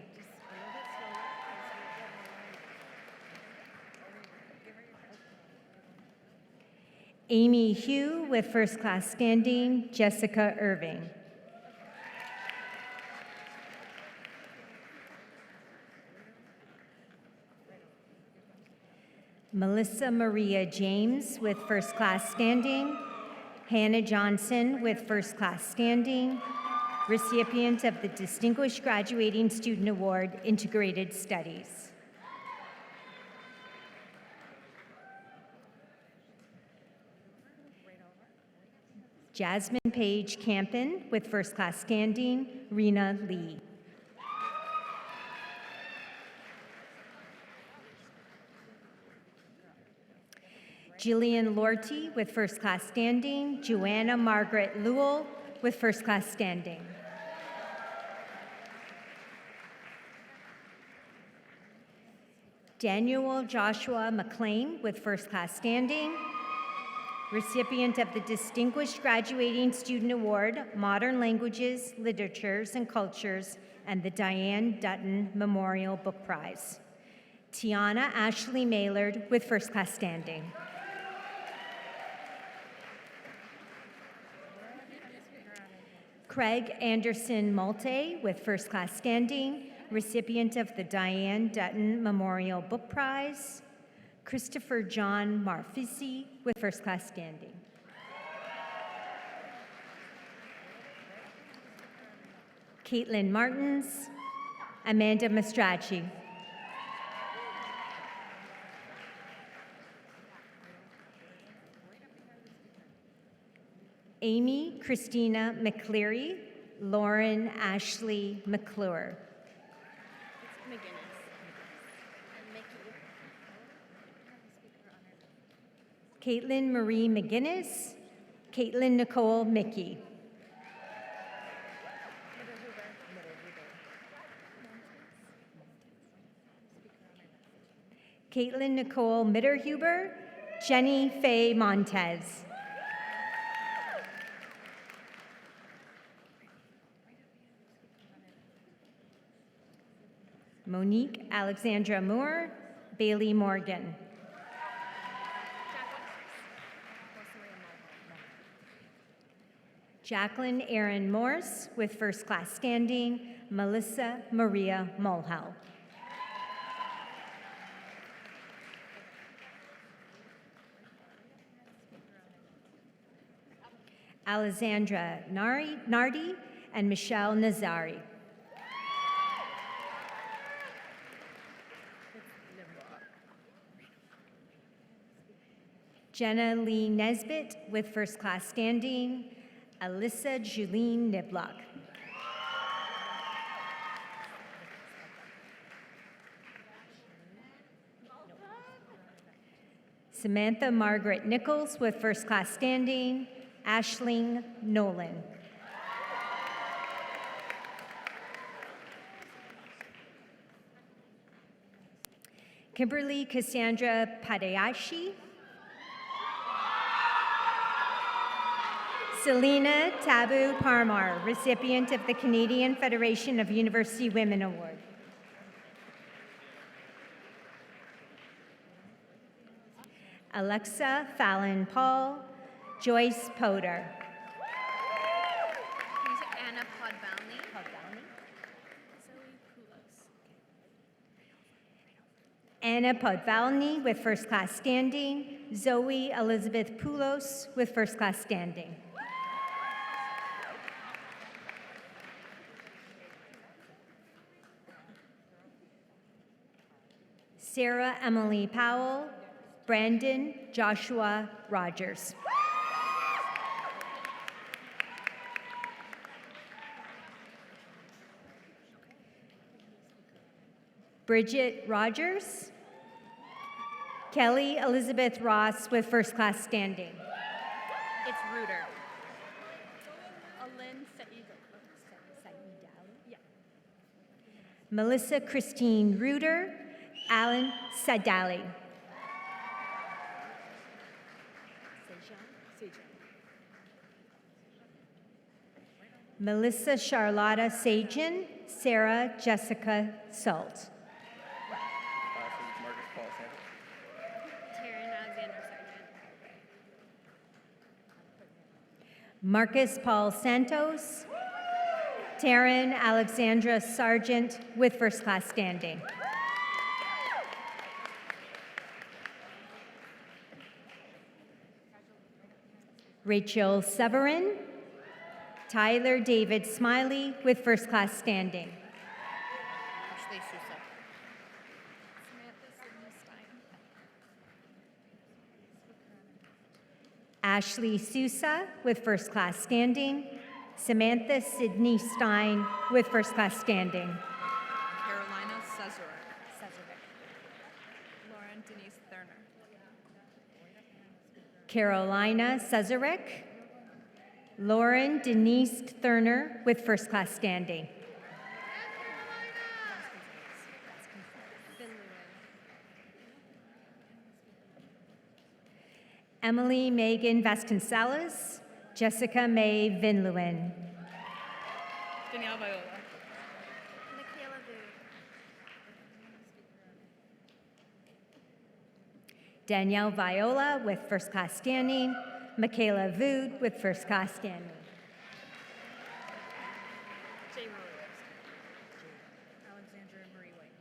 Amy Hugh with first class standing. Jessica Irving. Melissa Maria James with first class standing. Hannah Johnson with first class standing, recipient of the Distinguished Graduating Student Award, Integrated Studies. Jasmine Page Campen with first class standing. Rena Lee. Jillian Lorty with first class standing. Joanna Margaret Lewell with first class standing. Daniel Joshua McLean with first class standing. Recipient of the Distinguished Graduating Student Award, Modern Languages, Literatures, and Cultures, and the Diane Dutton Memorial Book Prize. Tiana Ashley Maylard with first class standing. Craig Anderson Malte with first class standing, recipient of the Diane Dutton Memorial Book Prize. Christopher John Marfisi with first class standing. Caitlin Martins, Amanda Mastracci. Amy Christina McCleary, Lauren Ashley McClure. Caitlin Marie McGinnis, Caitlin Nicole Mickey. Caitlin Nicole Mitterhuber, Jenny Faye Montez. Monique Alexandra Moore, Bailey Morgan. Jacqueline Erin Morse with first class standing, Melissa Maria Mulhall. Alexandra Nardi and Michelle Nazari. Jenna Lee Nesbitt with first class standing, Alyssa Julene Niblock. Samantha Margaret Nichols with first class standing, Ashling Nolan. Kimberly Cassandra Padayashi. Selena Tabu Parmar, recipient of the Canadian Federation of University Women Award. Alexa Fallon Paul, Joyce Poder. Who's Anna Podvalny? Zoe Poulos. Anna Podvalny with first class standing, Zoe Elizabeth Poulos with first class standing. Sarah Emily Powell, Brandon Joshua Rogers. Bridget Rogers. Kelly Elizabeth Ross with first class standing. It's Reuter. Alin Said. Yeah. Melissa Christine Reuter, Alan Sadali. Melissa Charlotta Sajan, Sarah Jessica Salt. Taryn Alexander Sargent. Marcus Paul Santos, Taryn Alexandra Sargent with first class standing. Rachel Severin, Tyler David Smiley with first class standing. Ashley Sousa. Samantha Sydney Stein. Ashley Sousa with first class standing. Samantha Sydney Stein with first class standing. Carolina Cesarek. Lauren Denise Thurner. Carolina Cesarek. Lauren Denise Thurner with first class standing. Emily Megan Vasconcelos, Jessica May Vinluen. Danielle Viola. Michaela Vu. Danielle Viola with first class standing. Michaela Vood with first class standing. Jay Rose. Alexandra Marie White.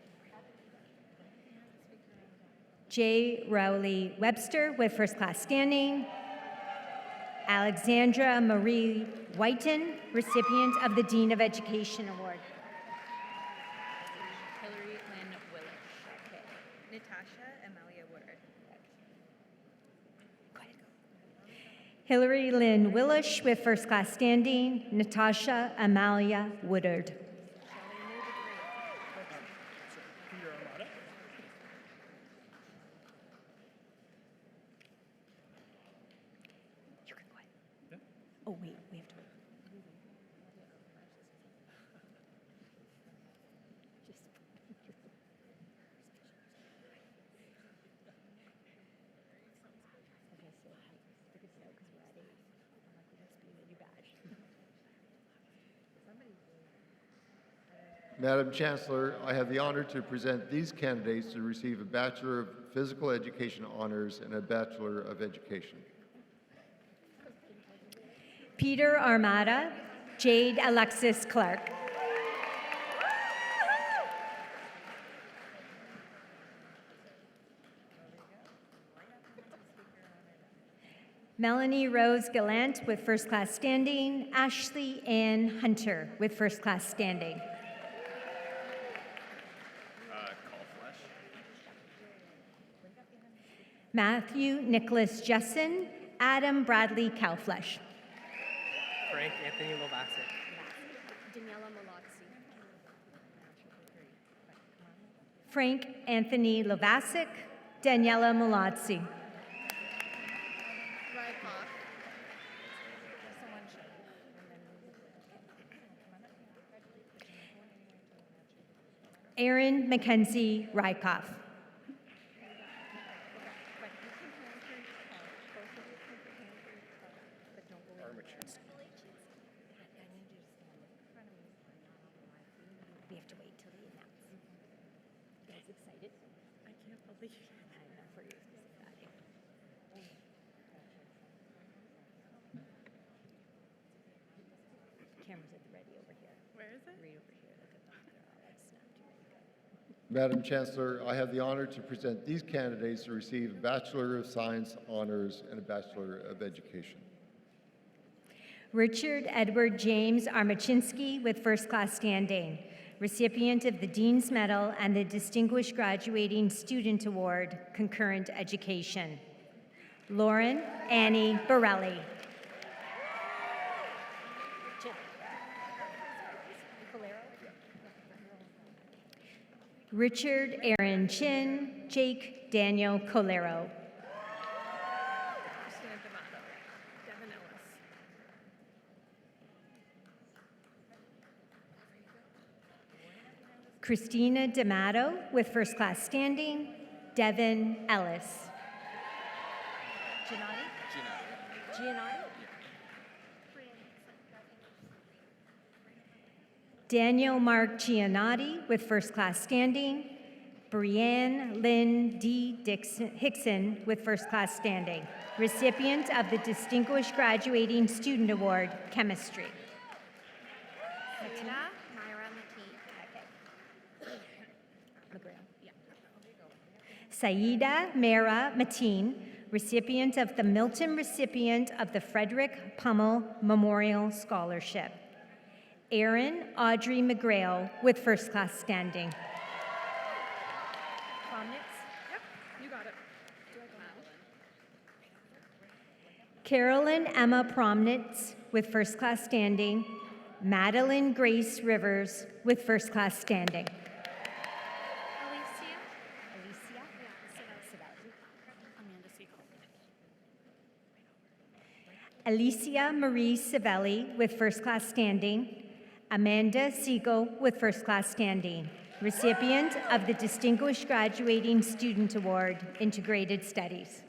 J. Rowley Webster with first class standing. Alexandra Marie Whiten, recipient of the Dean of Education Award. Hillary Lynn Willish. Natasha Amelia Woodard. Hillary Lynn Willish with first class standing. Natasha Amalia Woodard. Peter Armada. Oh, wait, we have to. Madam Chancellor, I have the honor to present these candidates to receive a Bachelor of Physical Education honors and a Bachelor of Education. Peter Armada, Jade Alexis Clark. Melanie Rose Gallant with first class standing. Ashley Ann Hunter with first class standing. Call flesh. Matthew Nicholas Jessen, Adam Bradley Cowflesh. Frank Anthony Lovasic. Daniela Malazzi. Frank Anthony Lovasic, Daniela Malazzi. Rykoff. Aaron Mackenzie Rykoff. We have to wait till he announces. You guys excited? I can't believe it. I know for you. Camera's at the ready over here. Where is it? Right over here. Look at them. They're all like snapped. Ready to go. Madam Chancellor, I have the honor to present these candidates to receive a Bachelor of Science honors and a Bachelor of Education. Richard Edward James Armachinsky with first class standing, recipient of the Dean's Medal and the Distinguished Graduating Student Award, Concurrent Education. Lauren Annie Borelli. Richard Aaron Chin, Jake Daniel Colero. Christina D'Amato. Devin Ellis. Christina D'Amato with first class standing, Devin Ellis. Daniel Mark Giannotti with first class standing, Brianne Lynn D. Hickson with first class standing, recipient of the Distinguished Graduating Student Award, Chemistry. Saida Myra Mateen. Saida Mera Mateen, recipient of the Milton recipient of the Frederick Pummel Memorial Scholarship. Erin Audrey McGrail with first class standing. Yep, you got it. Carolyn Emma Promnitz with first class standing. Madeline Grace Rivers with first class standing. Alicia. Amanda Siegel. Alicia Marie Civelli with first class standing. Amanda Siegel with first class standing, recipient of the Distinguished Graduating Student Award, Integrated Studies.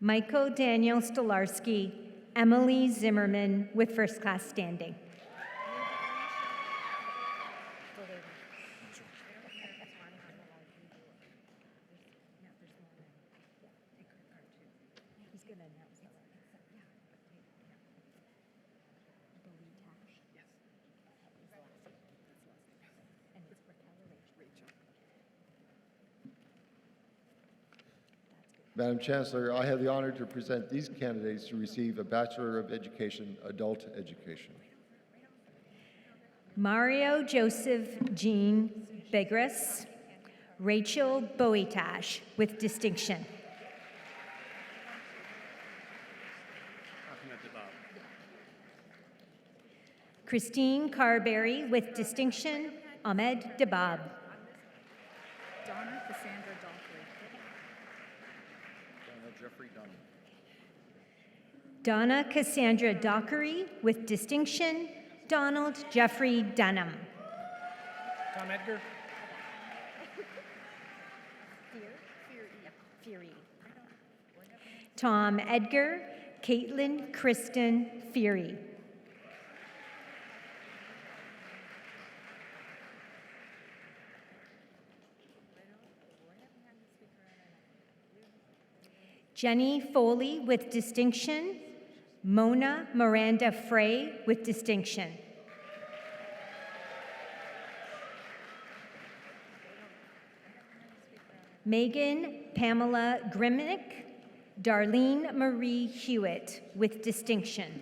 Michael Daniel Stolarski, Emily Zimmerman with first class standing. Madam Chancellor, I have the honor to present these candidates to receive a Bachelor of Education, Adult Education. Mario Joseph Jean Begris, Rachel Boetash with distinction. Christine Carberry with distinction, Ahmed Debab. Donna Cassandra Donkley. Jeffrey Dunham. Donna Cassandra Dockery with distinction, Donald Jeffrey Dunham. Tom Edgar. Tom Edgar, Caitlin Kristen Feary. Jenny Foley with distinction. Mona Miranda Frey with distinction. Megan Pamela Grimnick. Darlene Marie Hewitt with distinction.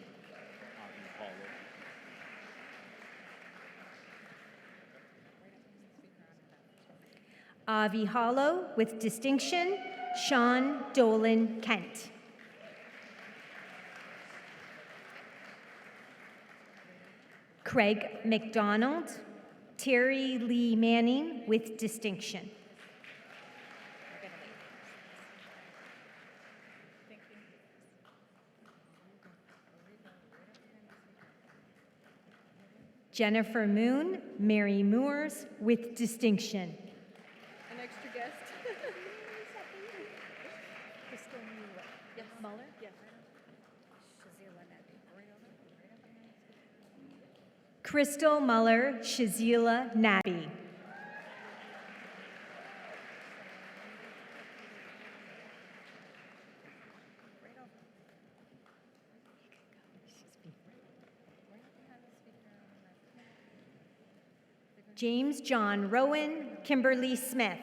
Avi Hollow with distinction. Sean Dolan Kent. Craig McDonald. Terry Lee Manning with distinction. Jennifer Moon, Mary Moores with distinction. An extra guest. Muller? Yes. Crystal Muller, Shazila Nabi. James John Rowan, Kimberly Smith.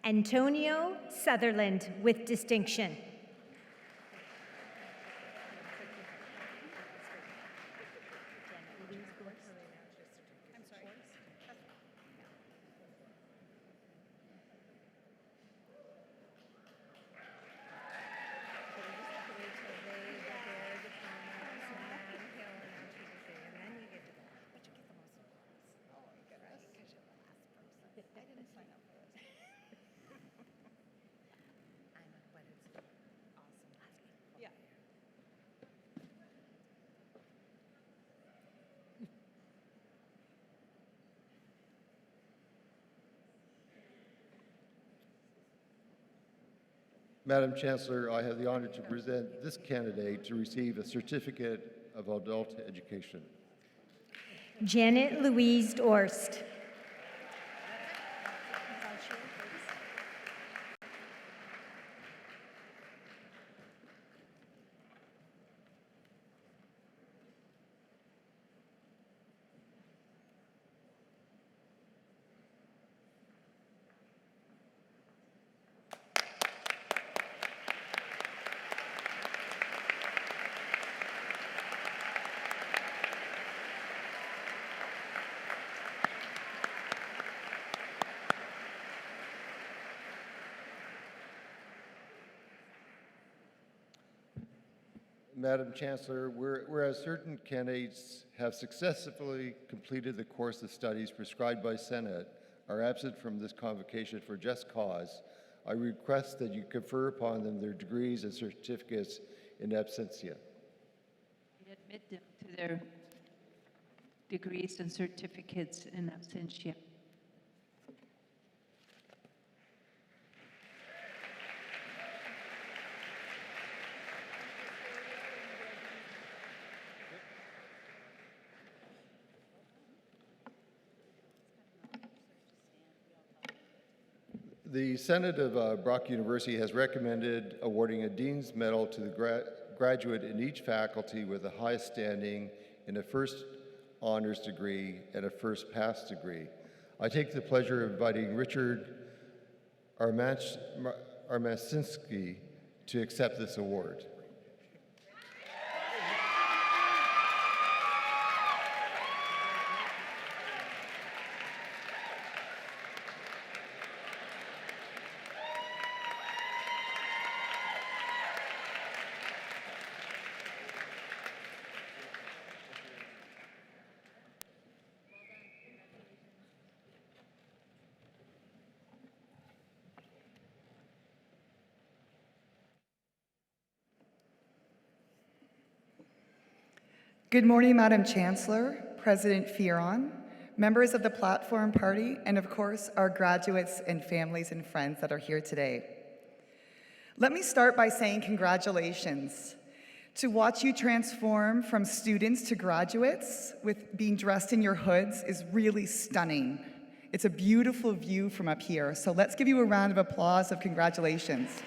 Antonio Sutherland with distinction. Madam Chancellor, I have the honor to present this candidate to receive a certificate of adult education. Janet Louise Dorst. Madam Chancellor, whereas certain candidates have successfully completed the course of studies prescribed by Senate are absent from this convocation for just cause, I request that you confer upon them their degrees and certificates in absentia. We admit them to their degrees and certificates in absentia. The Senate of Brock University has recommended awarding a Dean's Medal to the graduate in each faculty with the highest standing in a first honors degree and a first pass degree. I take the pleasure of inviting Richard Armasinski to accept this award. Good morning, Madam Chancellor, President Fearon, members of the Platform Party, and of course, our graduates and families and friends that are here today. Let me start by saying congratulations To watch you transform from students to graduates with being dressed in your hoods is really stunning. It's a beautiful view from up here, so let's give you a round of applause of congratulations.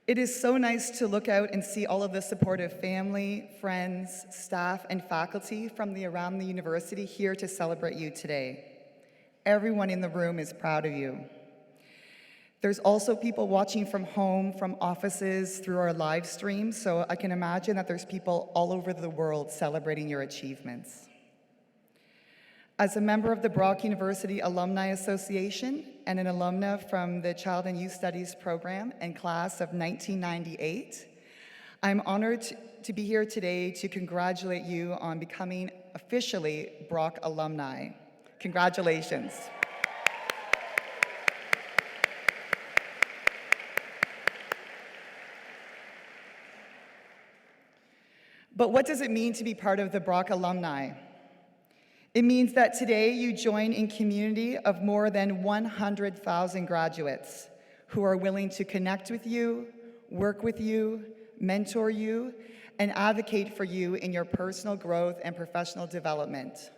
It is so nice to look out and see all of the supportive family, friends, staff, and faculty from around the university here to celebrate you today. Everyone in the room is proud of you. There's also people watching from home, from offices, through our live stream, so I can imagine that there's people all over the world celebrating your achievements. As a member of the Brock University Alumni Association and an alumna from the Child and Youth Studies program and class of 1998, I'm honored to be here today to congratulate you on becoming officially Brock alumni. Congratulations. But what does it mean to be part of the Brock alumni? It means that today you join in community of more than 100,000 graduates who are willing to connect with you, work with you, mentor you, and advocate for you in your personal growth and professional development.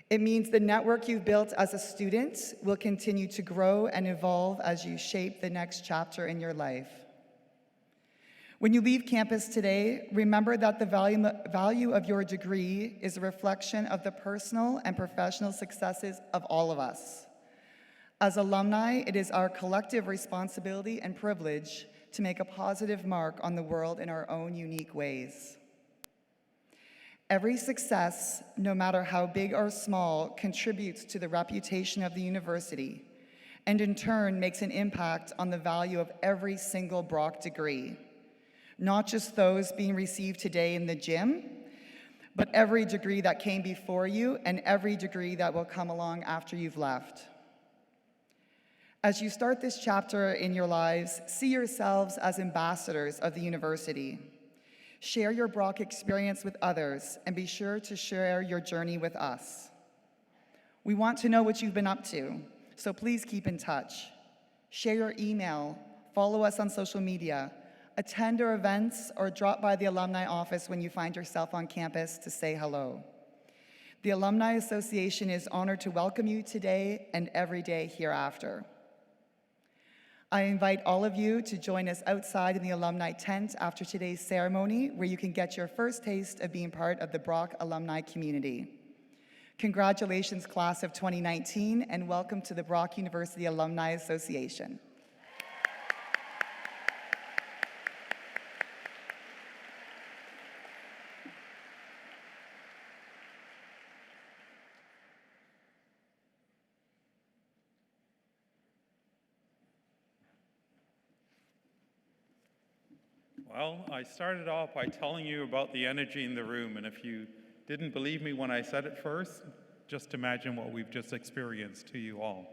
It means the network you've built as a student will continue to grow and evolve as you shape the next chapter in your life. When you leave campus today, remember that the value of your degree is a reflection of the personal and professional successes of all of us. As alumni, it is our collective responsibility and privilege to make a positive mark on the world in our own unique ways. Every success, no matter how big or small, contributes to the reputation of the university, and in turn makes an impact on the value of every single Brock degree. Not just those being received today in the gym, but every degree that came before you and every degree that will come along after you've left. As you start this chapter in your lives, see yourselves as ambassadors of the university. Share your Brock experience with others and be sure to share your journey with us. We want to know what you've been up to, so please keep in touch. Share your email, follow us on social media, attend our events, or drop by the alumni office when you find yourself on campus to say hello. The Alumni Association is honored to welcome you today and every day hereafter. I invite all of you to join us outside in the alumni tent after today's ceremony, where you can get your first taste of being part of the Brock alumni community. Congratulations, class of 2019, and welcome to the Brock University Alumni Association. Well, I started off by telling you about the energy in the room, and if you didn't believe me when I said it first, just imagine what we've just experienced to you all.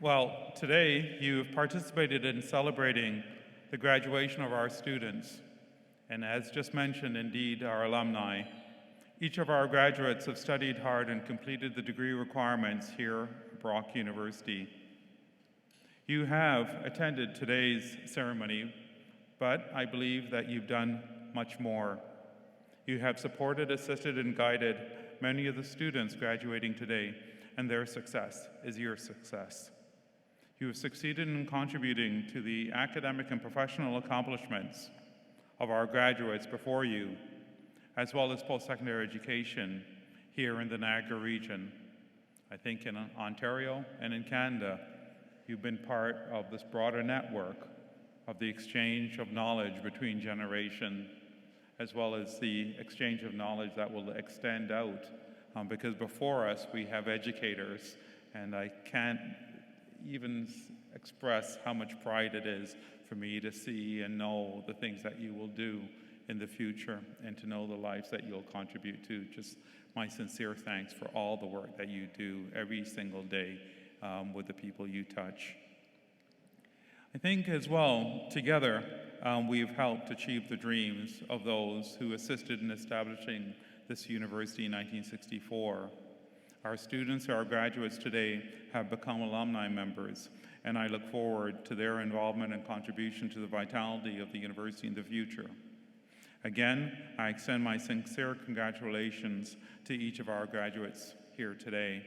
Well, today you've participated in celebrating the graduation of our students, and as just mentioned, indeed, our alumni. Each of our graduates have studied hard and completed the degree requirements here at Brock University. You have attended today's ceremony, but I believe that you've done much more. You have supported, assisted, and guided many of the students graduating today, and their success is your success. You have succeeded in contributing to the academic and professional accomplishments of our graduates before you, as well as post-secondary education here in the Niagara region. I think in Ontario and in Canada, you've been part of this broader network of the exchange of knowledge between generations, as well as the exchange of knowledge that will extend out, because before us we have educators, and I can't even express how much pride it is for me to see and know the things that you will do in the future, and to know the lives that you'll contribute to. Just my sincere thanks for all the work that you do every single day with the people you touch. I think as well, together, we've helped achieve the dreams of those who assisted in establishing this university in 1964. Our students, our graduates today, have become alumni members, and I look forward to their involvement and contribution to the vitality of the university in the future. Again, I extend my sincere congratulations to each of our graduates here today.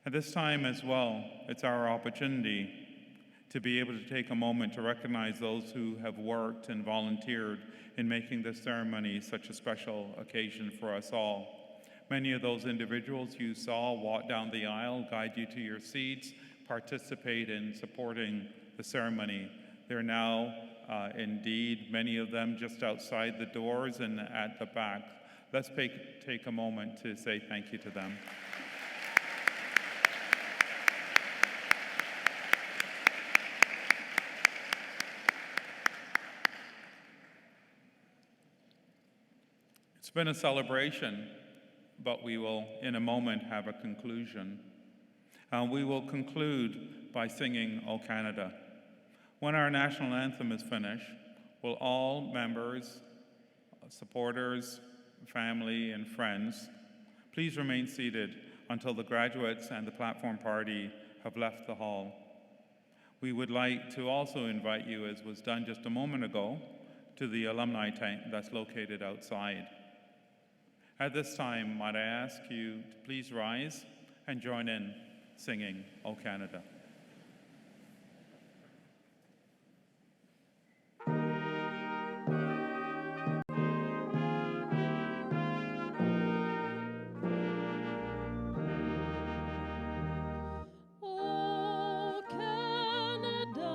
At this time as well, it's our opportunity to be able to take a moment to recognize those who have worked and volunteered in making this ceremony such a special occasion for us all. Many of those individuals you saw walk down the aisle, guide you to your seats, participate in supporting the ceremony. They're now, indeed, many of them just outside the doors and at the back. Let's take a moment to say thank you to them. It's been a celebration, but we will, in a moment, have a conclusion. We will conclude by singing O Canada. When our national anthem is finished, will all members, supporters, family, and friends please remain seated until the graduates and the platform party have left the hall. We would like to also invite you, as was done just a moment ago, to the alumni tent that's located outside. At this time, might I ask you to please rise and join in singing O Canada. O Canada,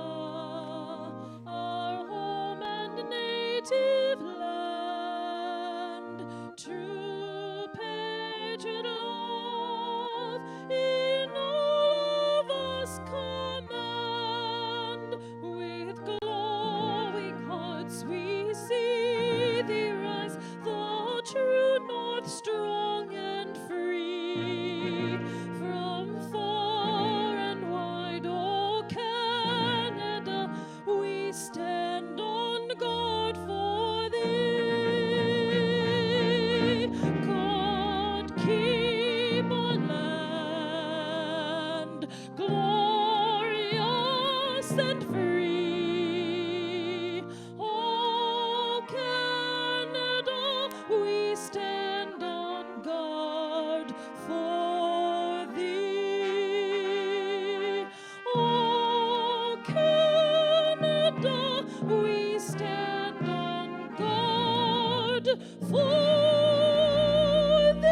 our home and native land, true patriot love in all of us command. With glowing hearts we see thee rise, the true north, strong and free. From far and wide, O Canada, we stand on guard for thee. God keep our land glorious and free. O Canada, we stand on guard for thee. O Canada, we stand on guard for thee.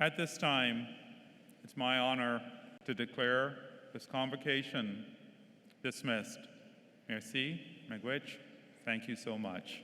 At this time, it's my honor to declare this convocation dismissed. Merci, miigwech. Thank you so much.